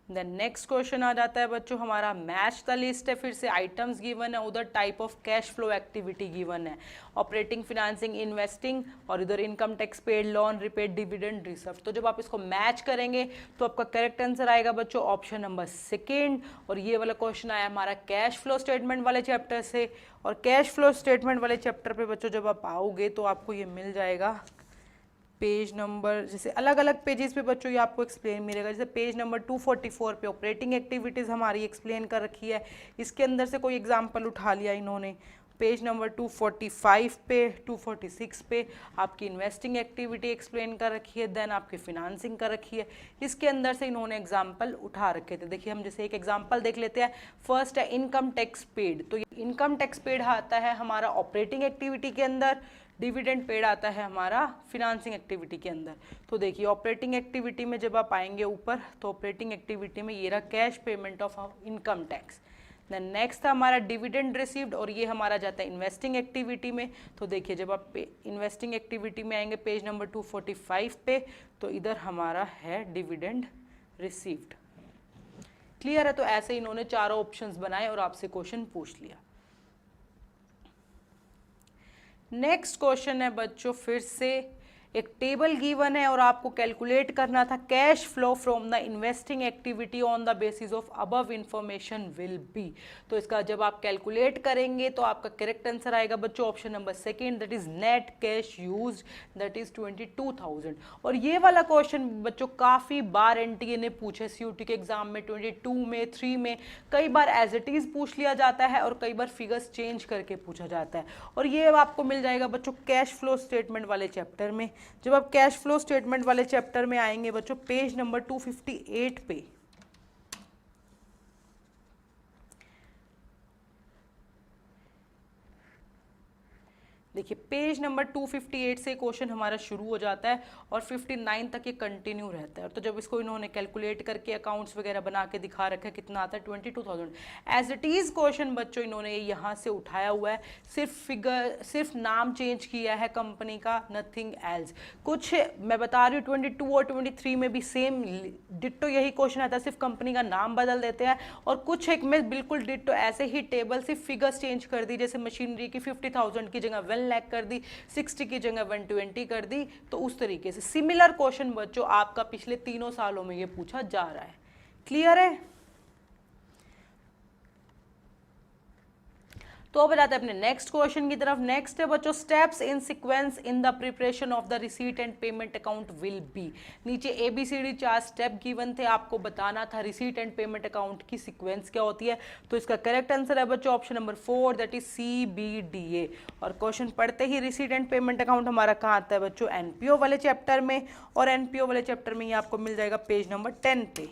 देन नेक्स्ट क्वेश्चन आ जाता है बच्चों हमारा मैच द लिस्ट है। फिर से आइटम्स गिवन है, उधर type of cash flow activity given है, ऑपरेटिंग, फिनेंसिंग, इन्वेस्टिंग, और इधर income tax paid, loan repaid, dividend, reserve. तो जब आप इसको मैच करेंगे तो आपका करेक्ट आंसर आएगा बच्चों ऑप्शन नंबर 2। और ये वाला क्वेश्चन आया हमारा कैश फ्लो स्टेटमेंट वाले चैप्टर से। और कैश फ्लो स्टेटमेंट वाले चैप्टर पे बच्चों जब आप आओगे तो आपको ये मिल जाएगा पेज नंबर, जैसे अलग अलग पेजेस पे बच्चों ये आपको एक्सप्लेन मिलेगा। जैसे पेज नंबर 244 पे ऑपरेटिंग एक्टिविटीज़ हमारी एक्सप्लेन कर रखी है, इसके अंदर से कोई एग्जांपल उठा लिया इन्होंने। पेज नंबर 245 पे 246 पे आपकी इन्वेस्टिंग एक्टिविटी एक्सप्लेन कर रखी है, देन आपकी फिनांसिंग कर रखी है। इसके अंदर से इन्होंने एग्जाम्पल उठा रखे थे। देखिए हम जैसे एक एग्जाम्पल देख लेते हैं। फर्स्ट है इनकम टैक्स पेड। तो इनकम टैक्स पेड आता है हमारा ऑपरेटिंग एक्टिविटी के अंदर, डिविडेंड पेड आता है हमारा फिनांसिंग एक्टिविटी के अंदर। तो देखिए ऑपरेटिंग एक्टिविटी में जब आप आएंगे ऊपर, तो ऑपरेटिंग एक्टिविटी में ये रहा cash payment of income tax. Then next था हमारा डिविडेंड रिसीव्ड, और ये हमारा जाता है इन्वेस्टिंग एक्टिविटी में। तो देखिए जब आप इन्वेस्टिंग एक्टिविटी में आएंगे पेज नंबर 245 पे, तो इधर हमारा है डिविडेंड रिसीव्ड। क्लियर है? तो ऐसे इन्होंने चारों ऑप्शंस बनाए और आपसे क्वेश्चन पूछ लिया। नेक्स्ट क्वेश्चन है बच्चों, फिर से एक टेबल गिवन है और आपको कैलकुलेट करना था cash flow from the investing activity on the basis of above information will be. तो इसका जब आप कैलकुलेट करेंगे तो आपका करेक्ट आंसर आएगा बच्चों option number second, that is net cash used, that is 22,000। और ये वाला क्वेश्चन बच्चों काफी बार एनटीए ने पूछे सीयूटी के एग्जाम में, 22 में, 3 में, कई बार एज इट इज पूछ लिया जाता है और कई बार फिगर्स चेंज करके पूछा जाता है। और ये आपको मिल जाएगा बच्चों कैश फ्लो स्टेटमेंट वाले चैप्टर में। जब आप कैश फ्लो स्टेटमेंट वाले चैप्टर में आएंगे बच्चों पेज नंबर 258 पे, देखिए पेज नंबर 258 से क्वेश्चन हमारा शुरू हो जाता है और 59 तक ये कंटिन्यू रहता है। तो जब इसको इन्होंने कैलकुलेट करके अकाउंट्स वगैरह बना के दिखा रखा है कितना आता है 22,000 एज इट इज क्वेश्चन बच्चों इन्होंने यहाँ से उठाया हुआ है, सिर्फ नाम चेंज किया है कंपनी का, नथिंग एल्स। कुछ मैं बता रही हूँ 22 और 23 में भी सेम डिट्टो यही क्वेश्चन आता है, सिर्फ कंपनी का नाम बदल देते हैं। और कुछ एक में बिल्कुल डिट्टो ऐसे ही टेबल सिर्फ फिगर्स चेंज कर दी, जैसे मशीनरी की 50,000 की जगह 1 लाख कर दी, 60 की जगह 120 कर दी। तो उस तरीके से सिमिलर क्वेश्चन बच्चों आपका पिछले 3 सालों में ये पूछा जा रहा है। क्लियर है? तो अब बताते हैं अपने नेक्स्ट क्वेश्चन की तरफ। नेक्स्ट है बच्चों steps in sequence in the preparation of the receipt and payment account will be. नीचे ABCD 4 स्टेप गिवन थे, आपको बताना था रिसीट एंड पेमेंट अकाउंट की सीक्वेंस क्या होती है। तो इसका करेक्ट आंसर है बच्चों option number 4, that is CBDA। और क्वेश्चन पढ़ते ही रिसीट एंड पेमेंट अकाउंट हमारा कहाँ आता है बच्चों NPO वाले चैप्टर में, और NPO वाले चैप्टर में ये आपको मिल जाएगा पेज नंबर 10 पे।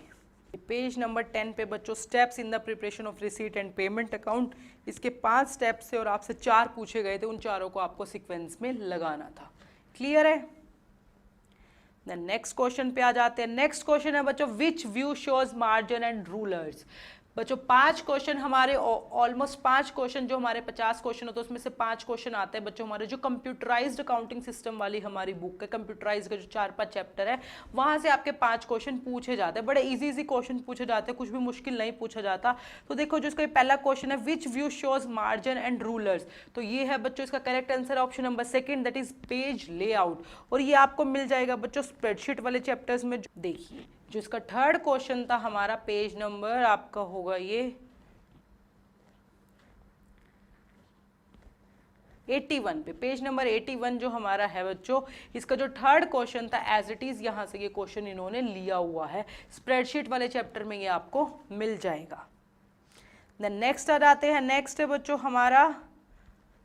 पेज नंबर 10 पे बच्चों steps in the preparation of receipt and payment account, इसके 5 स्टेप्स थे और आपसे 4 पूछे गए थे, उन चारों को आपको सीक्वेंस में लगाना था। क्लियर है? देन नेक्स्ट क्वेश्चन पे आ जाते हैं। नेक्स्ट क्वेश्चन है बच्चों which view shows margin and rulers. बच्चों 5 क्वेश्चन हमारे ऑलमोस्ट 5 क्वेश्चन जो हमारे 50 क्वेश्चन होते हैं उसमें से 5 क्वेश्चन आते हैं बच्चों हमारे जो कंप्यूटराइज्ड अकाउंटिंग सिस्टम वाली हमारी बुक है, कंप्यूटराइज्ड का जो 4-5 चैप्टर है वहां से आपके 5 क्वेश्चन पूछे जाते हैं। बड़े इजी क्वेश्चन पूछे जाते हैं, कुछ भी मुश्किल नहीं पूछा जाता। तो देखो जो इसका पहला क्वेश्चन है which view shows margin and rulers, तो ये है बच्चों इसका correct answer option number second, that is page layout. और ये आपको मिल जाएगा बच्चों स्प्रेडशीट वाले चैप्टर्स में। देखिए जो इसका थर्ड क्वेश्चन था हमारा पेज नंबर आपका होगा ये 81 पे, पेज नंबर 81 जो हमारा है बच्चों, इसका जो थर्ड क्वेश्चन था एज इट इज यहां से ये क्वेश्चन इन्होंने लिया हुआ है, स्प्रेडशीट वाले चैप्टर में ये आपको मिल जाएगा। देन नेक्स्ट आ जाते हैं। नेक्स्ट है बच्चों हमारा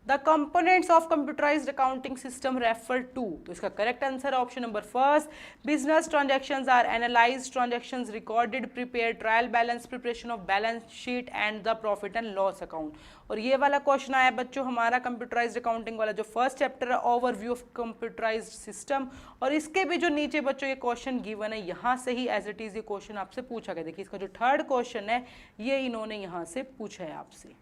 the components of computerised accounting system refer to. तो इसका correct answer option number first, business transactions are analysed, transactions recorded, prepare, trial balance, preparation of balance sheet and the profit and loss account. और ये वाला question आया बच्चों हमारा computerised accounting वाला जो फर्स्ट चैप्टर है, ओवरव्यू ऑफ कंप्यूटराइज्ड सिस्टम। और इसके भी जो नीचे बच्चों ये क्वेश्चन गिवन है यहाँ से ही एज इट इज ये क्वेश्चन आपसे पूछा गया। देखिए इसका जो थर्ड क्वेश्चन है ये इन्होंने यहाँ से पूछा है आपसे,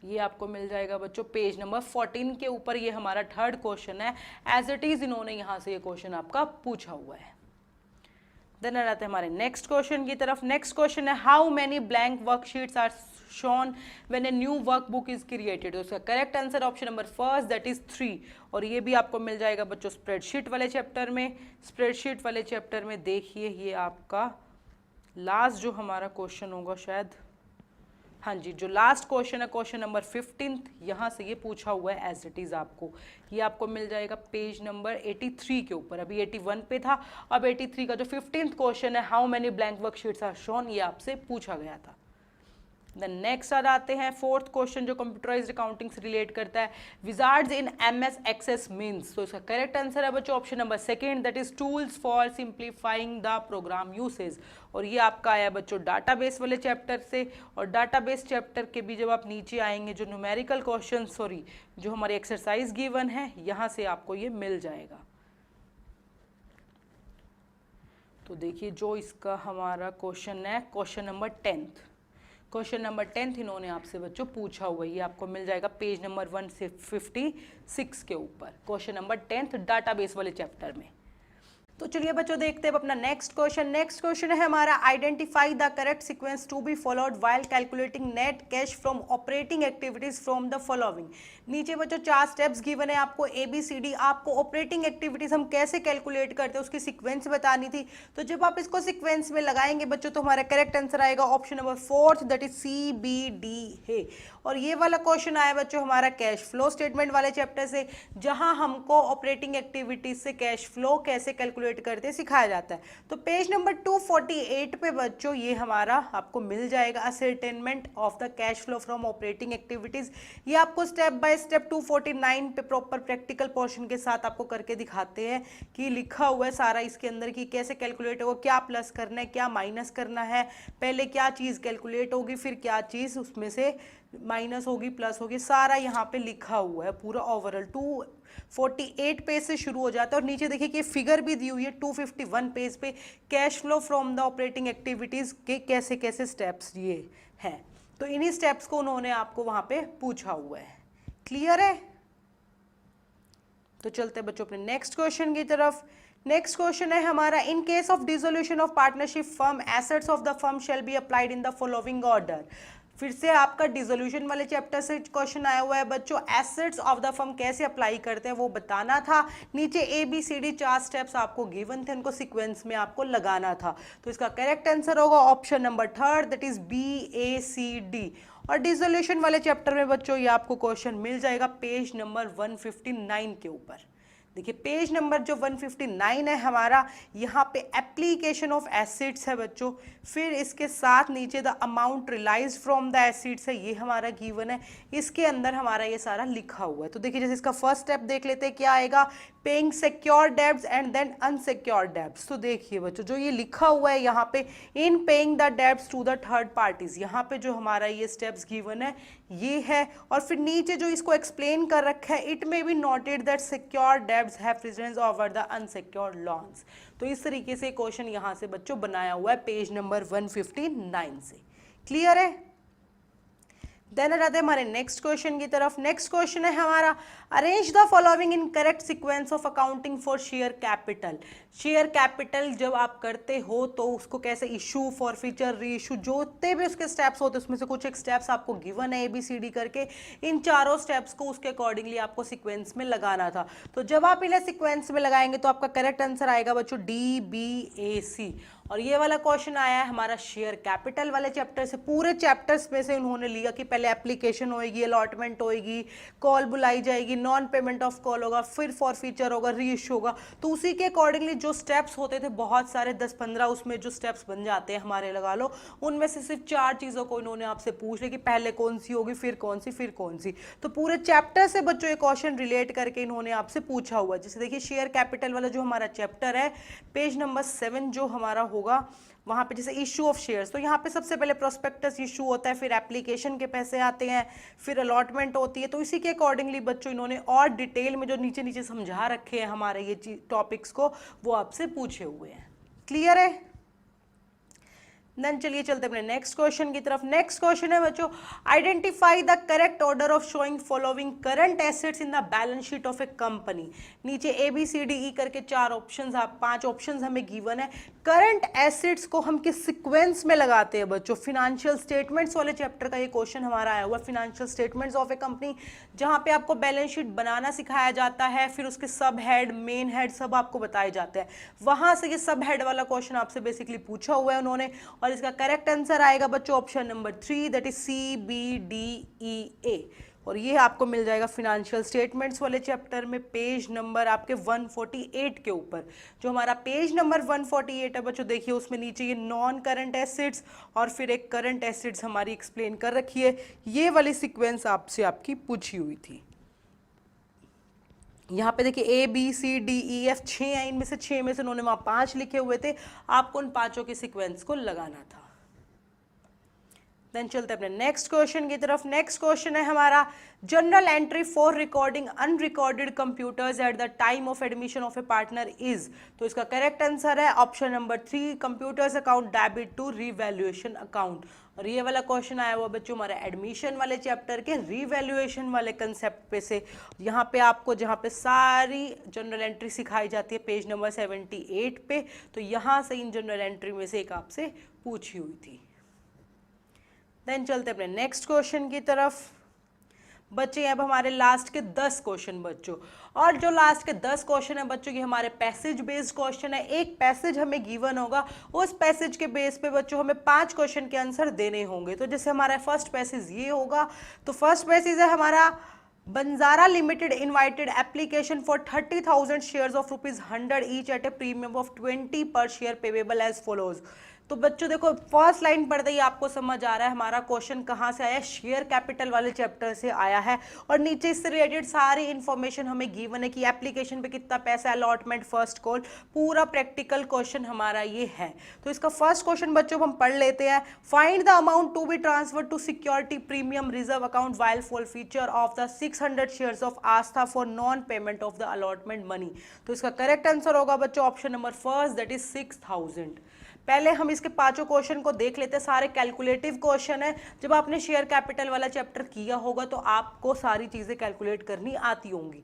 ये आपको मिल जाएगा बच्चों पेज नंबर 14 के ऊपर। ये हमारा थर्ड क्वेश्चन है, एज इट इज इन्होंने यहां से ये क्वेश्चन आपका पूछा हुआ है। देन आ जाते हैं हमारे नेक्स्ट क्वेश्चन की तरफ। नेक्स्ट क्वेश्चन है how many blank worksheets are shown when a new workbook is created. तो उसका correct answer option number first, that is 3। और ये भी आपको मिल जाएगा बच्चों स्प्रेडशीट वाले चैप्टर में। स्प्रेडशीट वाले चैप्टर में देखिए ये आपका लास्ट जो हमारा क्वेश्चन होगा शायद, हाँ जी, जो लास्ट क्वेश्चन है क्वेश्चन नंबर 15, यहाँ से ये पूछा हुआ है एज इट इज आपको। ये आपको मिल जाएगा पेज नंबर 83 के ऊपर, अभी 81 पे था, अब 83 का जो 15th क्वेश्चन है how many blank worksheets are shown, ये आपसे पूछा गया था। देन नेक्स्ट आ जाते हैं फोर्थ क्वेश्चन जो कंप्यूटराइज्ड अकाउंटिंग से रिलेट करता है, wizards in MS Access means. तो इसका करेक्ट आंसर है बच्चों option number second, that is tools for simplifying the program usage. और ये आपका आया बच्चों डाटाबेस वाले चैप्टर से, और डाटाबेस चैप्टर के भी जब आप नीचे आएंगे जो न्यूमेरिकल क्वेश्चन जो हमारे एक्सरसाइज गिवन है यहाँ से आपको ये मिल जाएगा। तो देखिए जो इसका हमारा क्वेश्चन है question number 10th, question number 10th इन्होंने आपसे बच्चों पूछा हुआ है, ये आपको मिल जाएगा पेज नंबर 156 के ऊपर, क्वेश्चन नंबर 10th डाटाबेस वाले चैप्टर में। तो चलिए बच्चों देखते हैं अपना नेक्स्ट क्वेश्चन। नेक्स्ट क्वेश्चन है हमारा, identify the correct sequence to be followed while calculating net cash from operating activities from the following. नीचे बच्चों 4 स्टेप्स गिवन है आपको ABCD, आपको ऑपरेटिंग एक्टिविटीज हम कैसे कैलकुलेट करते हैं उसकी सीक्वेंस बतानी थी। तो जब आप इसको सीक्वेंस में लगाएंगे बच्चों तो हमारा करेक्ट आंसर आएगा option number 4th, that is CBD है। और ये वाला क्वेश्चन आया बच्चों हमारा कैश फ्लो स्टेटमेंट वाले चैप्टर से, जहां हमको ऑपरेटिंग एक्टिविटीज से कैश फ्लो कैसे कैलकुलेट करते सिखाया जाता है। तो पेज नंबर 248 पे बच्चों ये हमारा आपको मिल जाएगा, ascertainment of the cash flow from operating activities. ये आपको स्टेप बाय स्टेप 249 पे प्रॉपर प्रैक्टिकल पोर्शन के साथ आपको करके दिखाते हैं कि लिखा हुआ है सारा इसके अंदर कि कैसे कैलकुलेट होगा, क्या प्लस करना है क्या माइनस करना है, पहले क्या चीज़ कैलकुलेट होगी फिर क्या चीज़ उसमें से माइनस होगी प्लस होगी, सारा यहाँ पे लिखा हुआ है पूरा ओवरऑल। 248 पेज से शुरू हो जाता है और नीचे देखिए कि फिगर भी दी हुई है 251 पेज पे, cash flow from the operating activities के कैसे कैसे स्टेप्स ये हैं। तो इन्हीं स्टेप्स को उन्होंने आपको वहां पे पूछा हुआ है। क्लियर है? तो चलते हैं बच्चों अपने नेक्स्ट क्वेश्चन की तरफ। नेक्स्ट क्वेश्चन है हमारा, इन case of dissolution of partnership firm assets of the firm shall be applied in the following order. फिर से आपका डिसोल्यूशन वाले चैप्टर से क्वेश्चन आया हुआ है बच्चों, एसेट्स ऑफ द फर्म कैसे अप्लाई करते हैं वो बताना था। नीचे ABCD 4 स्टेप्स आपको गिवन थे, उनको सीक्वेंस में आपको लगाना था। तो इसका करेक्ट आंसर होगा option number 3rd, that is BACD। और डिसोल्यूशन वाले चैप्टर में बच्चों ये आपको क्वेश्चन मिल जाएगा पेज नंबर 159 के ऊपर। देखिए पेज नंबर जो 159 है हमारा, यहाँ पे एप्लीकेशन ऑफ एसिड्स है बच्चों, फिर इसके साथ नीचे the amount realised from the assets है, ये हमारा गिवन है, इसके अंदर हमारा ये सारा लिखा हुआ है। तो देखिए जैसे इसका फर्स्ट स्टेप देख लेते हैं क्या आएगा, paying secure debts and then unsecure debts. तो देखिए बच्चों जो ये लिखा हुआ है यहाँ पे, in paying the debts to the third parties, यहाँ पे जो हमारा ये स्टेप्स गिवन है ये है। और फिर नीचे जो इसको एक्सप्लेन कर रखा है, it may be noted that secure debts have precedence over the unsecured loans. तो इस तरीके से क्वेश्चन यहाँ से बच्चों बनाया हुआ है पेज नंबर 159 से। क्लियर है? देन आ जाते हैं हमारे नेक्स्ट क्वेश्चन की तरफ। नेक्स्ट क्वेश्चन है हमारा, arrange the following in correct sequence of accounting for share capital. Share capital जब आप करते हो तो उसको कैसे इशू, फॉरफीचर, री इशू, जो भी उसके स्टेप्स होते हैं उसमें से कुछ एक स्टेप्स आपको गिवन है ABCD करके, इन चारों स्टेप्स को उसके अकॉर्डिंगली आपको सीक्वेंस में लगाना था। तो जब आप इन्हें सीक्वेंस में लगाएंगे तो आपका करेक्ट आंसर आएगा बच्चों DBAC। और ये वाला क्वेश्चन आया है हमारा शेयर कैपिटल वाले चैप्टर से, पूरे चैप्टर्स में से उन्होंने लिया कि पहले एप्लीकेशन होएगी, अलॉटमेंट होएगी, कॉल बुलाई जाएगी, नॉन पेमेंट ऑफ कॉल होगा, फिर फॉरफीचर होगा, री इशू होगा। तो उसी के अकॉर्डिंगली जो स्टेप्स होते थे बहुत सारे 10-15 उसमें जो स्टेप्स बन जाते हैं हमारे लगा लो, उनमें से सिर्फ 4 चीज़ों को इन्होंने आपसे पूछ लिया कि पहले कौन सी होगी फिर कौन सी फिर कौन सी। तो पूरे चैप्टर से बच्चों ये क्वेश्चन रिलेट करके इन्होंने आपसे पूछा हुआ। जैसे देखिए शेयर कैपिटल वाला जो हमारा चैप्टर है, पेज नंबर 7 जो हमारा होगा वहाँ पे जैसे इशू ऑफ शेयर्स, तो यहाँ पे सबसे पहले प्रोस्पेक्टस इशू होता है, फिर एप्लीकेशन के पैसे आते हैं, फिर अलॉटमेंट होती है। तो इसी के अकॉर्डिंगली बच्चों इन्होंने और डिटेल में जो नीचे नीचे समझा रखे हैं हमारे ये टॉपिक्स को, वो आपसे पूछे हुए हैं। क्लियर है? देन चलिए चलते अपने नेक्स्ट क्वेश्चन की तरफ। नेक्स्ट क्वेश्चन है बच्चों, identify the correct order of showing following current assets in the balance sheet of A company. नीचे ABCDE करके 4 ऑप्शंस, 5 ऑप्शंस हमें गिवन है। करंट एसेट्स को हम किस सीक्वेंस में लगाते हैं बच्चों? फिनेंशियल स्टेटमेंट्स वाले चैप्टर का ये क्वेश्चन हमारा आया हुआ, financial statements of A company, जहां पे आपको बैलेंस शीट बनाना सिखाया जाता है, फिर उसके सब हेड, मेन हेड सब आपको बताए जाते हैं। वहां से ये सब हेड वाला क्वेश्चन आपसे बेसिकली पूछा हुआ है उन्होंने, और इसका करेक्ट आंसर आएगा बच्चों option number 3, that is CBDEA। और ये आपको मिल जाएगा फिनेंशियल स्टेटमेंट्स वाले चैप्टर में, पेज नंबर आपके 148 के ऊपर। जो हमारा पेज नंबर 148 है बच्चों, देखिए उसमें नीचे ये नॉन करंट एसेट्स और फिर एक करंट एसेट्स हमारी एक्सप्लेन कर रखी है। ये वाली सीक्वेंस आपसे आपकी पूछी हुई थी। यहाँ पे देखिए A B C D E F 6 हैं, इनमें से 6 में से उन्होंने वहाँ 5 लिखे हुए थे, आपको उन 5 की सीक्वेंस को लगाना था। देन चलते अपने नेक्स्ट क्वेश्चन की तरफ। नेक्स्ट क्वेश्चन है हमारा journal entry for recording unrecorded computers at the time of admission of a partner is. तो इसका करेक्ट आंसर है option number 3, computers account debit to revaluation account. और ये वाला क्वेश्चन आया हुआ बच्चों हमारे एडमिशन वाले चैप्टर के रीवैल्यूएशन वाले कंसेप्ट पे से। यहाँ पे आपको जहाँ पे सारी जनरल एंट्री सिखाई जाती है पेज नंबर 78 पे, तो यहाँ से इन जनरल एंट्री में से एक आपसे पूछी हुई थी। देन चलते अपने नेक्स्ट क्वेश्चन की तरफ। बच्चे अब हमारे लास्ट के 10 क्वेश्चन बच्चों, और जो लास्ट के 10 क्वेश्चन है बच्चों ये हमारे पैसेज बेस्ड क्वेश्चन है। एक पैसेज हमें गिवन होगा, उस पैसेज के बेस पे बच्चों हमें 5 क्वेश्चन के आंसर देने होंगे। तो जैसे हमारा फर्स्ट पैसेज ये होगा, तो फर्स्ट पैसेज है हमारा Banjara limited invited application for 30,000 shares of ₹100 each eight A premium of 20 पर शेयर पेवेबल एज फॉलोज। तो बच्चों देखो फर्स्ट लाइन पढ़ते ही आपको समझ आ रहा है हमारा क्वेश्चन कहाँ से आया है, शेयर कैपिटल वाले चैप्टर से आया है। और नीचे इससे रिलेटेड सारी इंफॉर्मेशन हमें गिवन है कि एप्लीकेशन पे कितना पैसा, अलॉटमेंट, फर्स्ट कॉल, पूरा प्रैक्टिकल क्वेश्चन हमारा ये है। तो इसका फर्स्ट क्वेश्चन बच्चों हम पढ़ लेते हैं। Find the amount to be transfer to security premium reserve account while forfeiture of the 600 shares of Astha for non payment of the allotment money. तो इसका करेक्ट आंसर होगा बच्चों option number first, that is 6,000। पहले हम इसके 5 question को देख लेते हैं, सारे कैलकुलेटिव क्वेश्चन है। जब आपने शेयर कैपिटल वाला चैप्टर किया होगा तो आपको सारी चीजें कैलकुलेट करनी आती होंगी।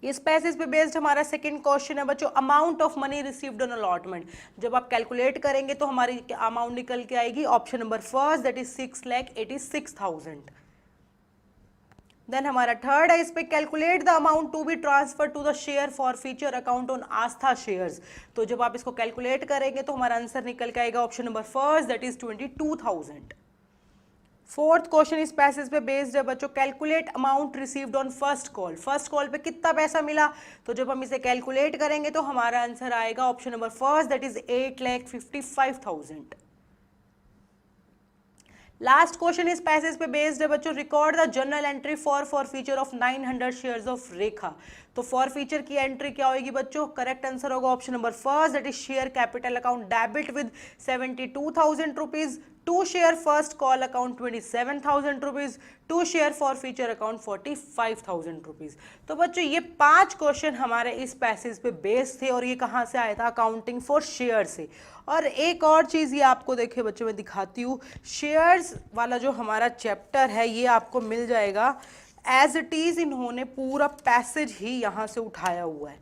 इस पैसेज पे बेस्ड हमारा सेकंड क्वेश्चन है बच्चों, amount of money received on allotment. जब आप कैलकुलेट करेंगे तो हमारी अमाउंट निकल के आएगी option number first, that is 6,86,000। Then हमारा थर्ड है इस पे calculate the amount to be transfer to the share forfeiture account on Astha shares. तो जब आप इसको कैलकुलेट करेंगे तो हमारा आंसर निकल के आएगा option number first, that is 22,000। Fourth question इस पैसेज पे बेस्ड है बच्चों, calculate amount received on first call. First call पे कितना पैसा मिला, तो जब हम इसे कैलकुलेट करेंगे तो हमारा आंसर आएगा option number first, that is 8,55,000। Last question इस पैसेज पे बेस्ड है बच्चों, record the journal entry forfeiture of 900 shares of Rekha. तो फॉर फीचर की एंट्री क्या होगी बच्चों, करेक्ट आंसर होगा option number first, that is share capital account debit with 72,000 rupees, to share first call account 27,000 rupees, to share forfeiture account 45,000 rupees. तो बच्चों ये 5 question हमारे इस पैसेज पे बेस थे और ये कहाँ से आया था, अकाउंटिंग फॉर शेयर से। और एक और चीज़ ये आपको देखिए बच्चों मैं दिखाती हूँ, शेयर्स वाला जो हमारा चैप्टर है ये आपको मिल जाएगा एज इट इज, इन्होंने पूरा पैसेज ही यहाँ से उठाया हुआ है।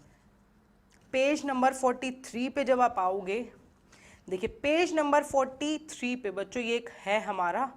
पेज नंबर 43 पे जब आप आओगे, देखिए पेज नंबर 43 पे बच्चों ये एक है हमारा,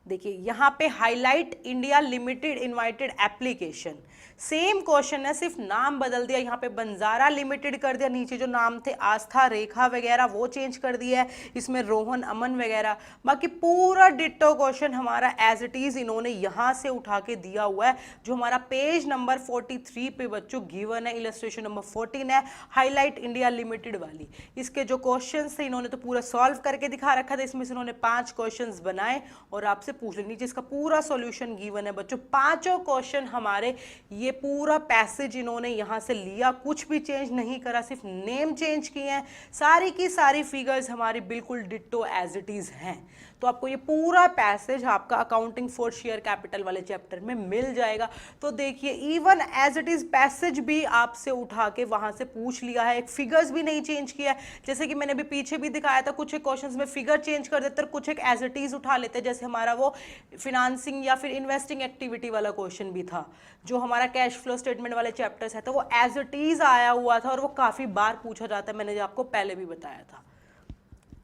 देखिए यहाँ पे highlight India limited invited application, same question है, सिर्फ नाम बदल दिया, यहाँ पे बंजारा लिमिटेड कर दिया, नीचे जो नाम थे आस्था रेखा वगैरह वो चेंज कर दिया है, इसमें रोहन अमन वगैरह, बाकी पूरा डिट्टो क्वेश्चन हमारा एज इट इज इन्होंने यहाँ से उठा के दिया हुआ है। जो हमारा पेज नंबर 43 पे बच्चों गिवन है, इलस्ट्रेशन नंबर 14 है, हाईलाइट इंडिया लिमिटेड वाली, इसके जो क्वेश्चन थे इन्होंने तो पूरा सॉल्व करके दिखा रखा था, इसमें से इन्होंने 5 क्वेश्चन बनाए और आपसे पूछ लें, नीचे इसका पूरा सॉल्यूशन गिवन है बच्चों। 5 क्वेश्चन हमारे ये पूरा पैसेज इन्होंने यहां से लिया, कुछ भी चेंज नहीं करा, सिर्फ नेम चेंज किए हैं, सारी की सारी फिगर्स हमारी बिल्कुल डिट्टो एज इट इज हैं। तो आपको ये पूरा पैसेज आपका अकाउंटिंग फॉर शेयर कैपिटल वाले चैप्टर में मिल जाएगा। तो देखिए even as it is passage भी आपसे उठा के वहां से पूछ लिया है, एक फिगर्स भी नहीं चेंज किया है, जैसे कि मैंने अभी पीछे भी दिखाया था, कुछ एक क्वेश्चंस में फिगर चेंज कर देते हैं, कुछ एक एज इट इज उठा लेते हैं, जैसे हमारा वो फिनांसिंग या फिर इन्वेस्टिंग एक्टिविटी वाला क्वेश्चन भी था, जो हमारा कैश फ्लो स्टेटमेंट वाले चैप्टर्स है, तो वो एज इट इज आया हुआ था और वो काफी बार पूछा जाता है, मैंने आपको पहले भी बताया था।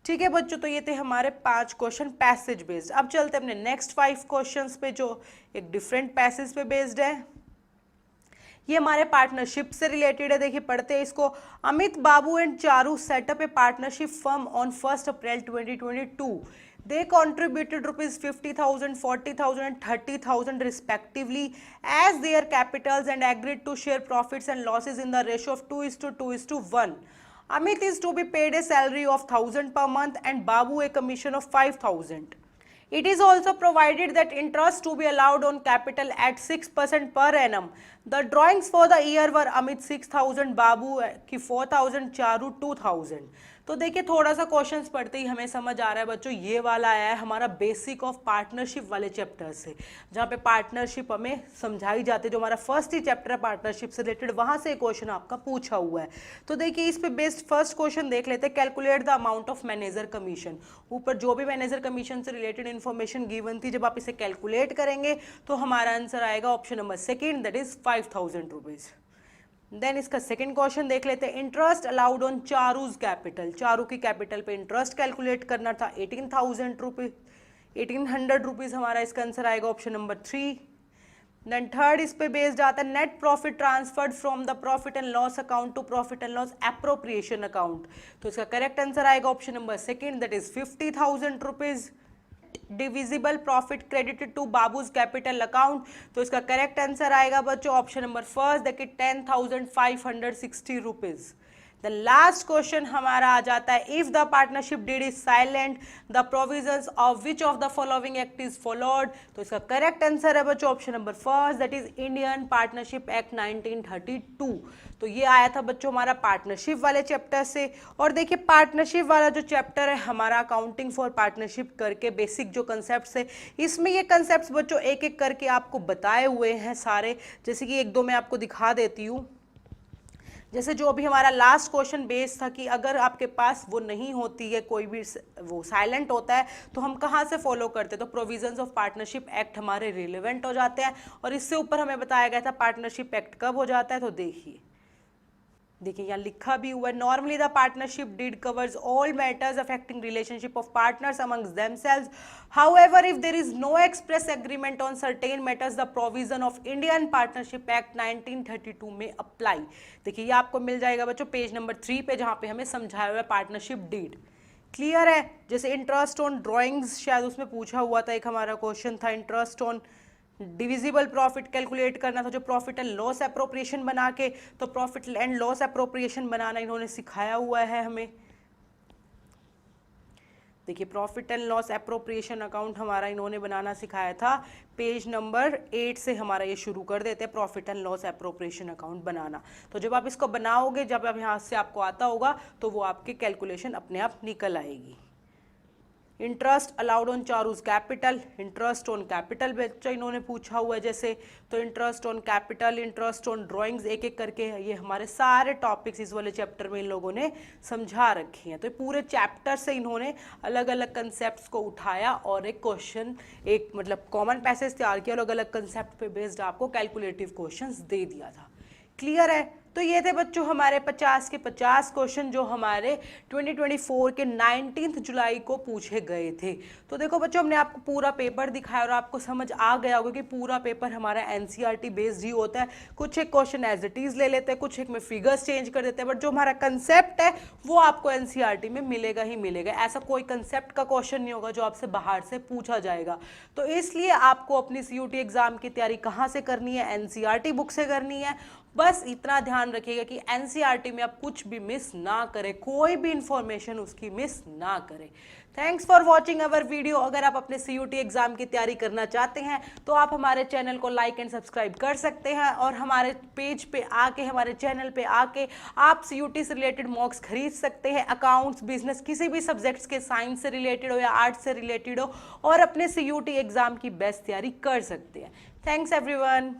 ठीक है बच्चों, तो ये थे हमारे 5 क्वेश्चन पैसेज बेस्ड। अब चलते हैं अपने नेक्स्ट 5 क्वेश्चंस पे जो एक डिफरेंट पैसेज पे बेस्ड है। ये हमारे पार्टनरशिप से रिलेटेड है, देखिए पढ़ते हैं इसको। Amit Babu and Charu set up a partnership firm on 1 April 2022 They contributed rupees 50,000, 40,000 and 30,000 respectively as their capitals and agreed to share profits and losses in the ratio of 2:2:1. Amit is to be paid a salary of 1,000 per month and Babu a commission of 5,000. It is also provided that interest to be allowed on capital at 6% per annum. The drawings for the year were Amit 6,000, Babu की 4,000, चारू 2,000. तो देखिए थोड़ा सा questions पढ़ते ही हमें समझ आ रहा है बच्चों, ये वाला आया है हमारा बेसिक ऑफ पार्टनरशिप वाले चैप्टर से, जहाँ पे पार्टनरशिप हमें समझाई जाती है, जो हमारा फर्स्ट ही चैप्टर है पार्टनरशिप से रिलेटेड, वहाँ से क्वेश्चन आपका पूछा हुआ है। तो देखिए इस पे बेस्ड फर्स्ट क्वेश्चन देख लेते हैं, calculate the amount of manager commission. ऊपर जो भी मैनेजर कमीशन से रिलेटेड इन्फॉर्मेशन गिवन थी, जब आप इसे कैलकुलेट करेंगे तो हमारा आंसर आएगा option number second, that is 5,000 rupees. Then इसका सेकंड क्वेश्चन देख लेते हैं, interest allowed on Charu's capital. Charu की कैपिटल पे इंटरेस्ट कैलकुलेट करना था, 18,000 रुपीज, 1,800 रुपीज हमारा इसका आंसर आएगा ऑप्शन नंबर 3। देन थर्ड इस पे बेस्ड आता है, net profit transferred from the profit and loss account to profit and loss appropriation account. तो इसका करेक्ट आंसर आएगा option number second, that is 50,000 rupees. Divisible profit credited to Babu's capital account, तो इसका correct answer आएगा बच्चों option number first, देखिए 10,560 rupees. The last question हमारा आ जाता है, if the partnership deed is silent the provisions of which of the following act is followed. तो इसका करेक्ट आंसर है बच्चों option number first, that is Indian partnership act 1932। तो ये आया था बच्चों हमारा पार्टनरशिप वाले चैप्टर से। और देखिए पार्टनरशिप वाला जो चैप्टर है हमारा अकाउंटिंग फॉर पार्टनरशिप करके बेसिक जो कंसेप्ट है, इसमें ये कंसेप्ट बच्चों एक एक करके आपको बताए हुए हैं सारे, जैसे कि एक दो मैं आपको दिखा देती हूँ। जैसे जो अभी हमारा लास्ट क्वेश्चन बेस था कि अगर आपके पास वो नहीं होती है, कोई भी वो साइलेंट होता है, तो हम कहाँ से फॉलो करते हैं, तो प्रोविजंस ऑफ पार्टनरशिप एक्ट हमारे रिलेवेंट हो जाते हैं। और इससे ऊपर हमें बताया गया था पार्टनरशिप एक्ट कब हो जाता है, तो देखिए यहाँ लिखा भी हुआ है, normally the partnership deed covers all matters affecting relationship of partners amongst themselves, however if there is no express agreement on certain matters the provision of Indian partnership act 1932 में अप्लाई। देखिए ये आपको मिल जाएगा बच्चों पेज नंबर 3 पे, जहाँ पे हमें समझाया हुआ है पार्टनरशिप डीड। क्लियर है। जैसे इंटरेस्ट ऑन ड्रॉइंग्स शायद उसमें पूछा हुआ था, एक हमारा क्वेश्चन था interest on divisible profit calculate करना था, जो प्रॉफिट एंड लॉस एप्रोप्रिएशन बना के, तो प्रॉफिट एंड लॉस एप्रोप्रिएशन बनाना इन्होंने सिखाया हुआ है हमें। देखिए profit and loss appropriation account हमारा इन्होंने बनाना सिखाया था। पेज नंबर 8 से हमारा ये शुरू कर देते हैं profit and loss appropriation account बनाना। तो जब आप इसको बनाओगे, जब आप यहाँ से आपको आता होगा, तो वो आपकी कैलकुलेशन अपने आप निकल आएगी। Interest allowed on Charu's capital, interest on capital बच्चा इन्होंने पूछा हुआ है जैसे, तो interest on capital, interest on drawings, एक एक करके ये हमारे सारे टॉपिक्स इस वाले चैप्टर में इन लोगों ने समझा रखे हैं। तो पूरे चैप्टर से इन्होंने अलग अलग कंसेप्ट को उठाया और एक क्वेश्चन, एक मतलब कॉमन पैसेज तैयार किया, अलग अलग कंसेप्ट पे बेस्ड आपको कैलकुलेटिव क्वेश्चंस दे दिया था। क्लियर है। तो ये थे बच्चों हमारे 50 के 50 क्वेश्चन जो हमारे 2024 के 19 जुलाई को पूछे गए थे। तो देखो बच्चों हमने आपको पूरा पेपर दिखाया और आपको समझ आ गया होगा कि पूरा पेपर हमारा एनसीईआरटी बेस्ड ही होता है। कुछ एक क्वेश्चन एज इट इज ले लेते हैं, कुछ एक में फिगर्स चेंज कर देते हैं, बट जो हमारा कंसेप्ट है वो आपको एनसीईआरटी में मिलेगा ही मिलेगा। ऐसा कोई कंसेप्ट का क्वेश्चन नहीं होगा जो आपसे बाहर से पूछा जाएगा। तो इसलिए आपको अपनी सीयूटी एग्जाम की तैयारी कहाँ से करनी है, एनसीईआरटी बुक से करनी है। बस इतना ध्यान रखिएगा कि एनसीईआरटी में आप कुछ भी मिस ना करें, कोई भी इंफॉर्मेशन उसकी मिस ना करें। Thanks for watching our video. अगर आप अपने सीयूटी एग्जाम की तैयारी करना चाहते हैं तो आप हमारे चैनल को लाइक एंड सब्सक्राइब कर सकते हैं और हमारे पेज पे आके, हमारे चैनल पे आके आप सीयूटी से रिलेटेड मॉक्स खरीद सकते हैं। अकाउंट्स, बिजनेस, किसी भी सब्जेक्ट्स के, साइंस से रिलेटेड हो या आर्ट्स से रिलेटेड हो, और अपने सीयूटी एग्जाम की बेस्ट तैयारी कर सकते हैं। Thanks everyone.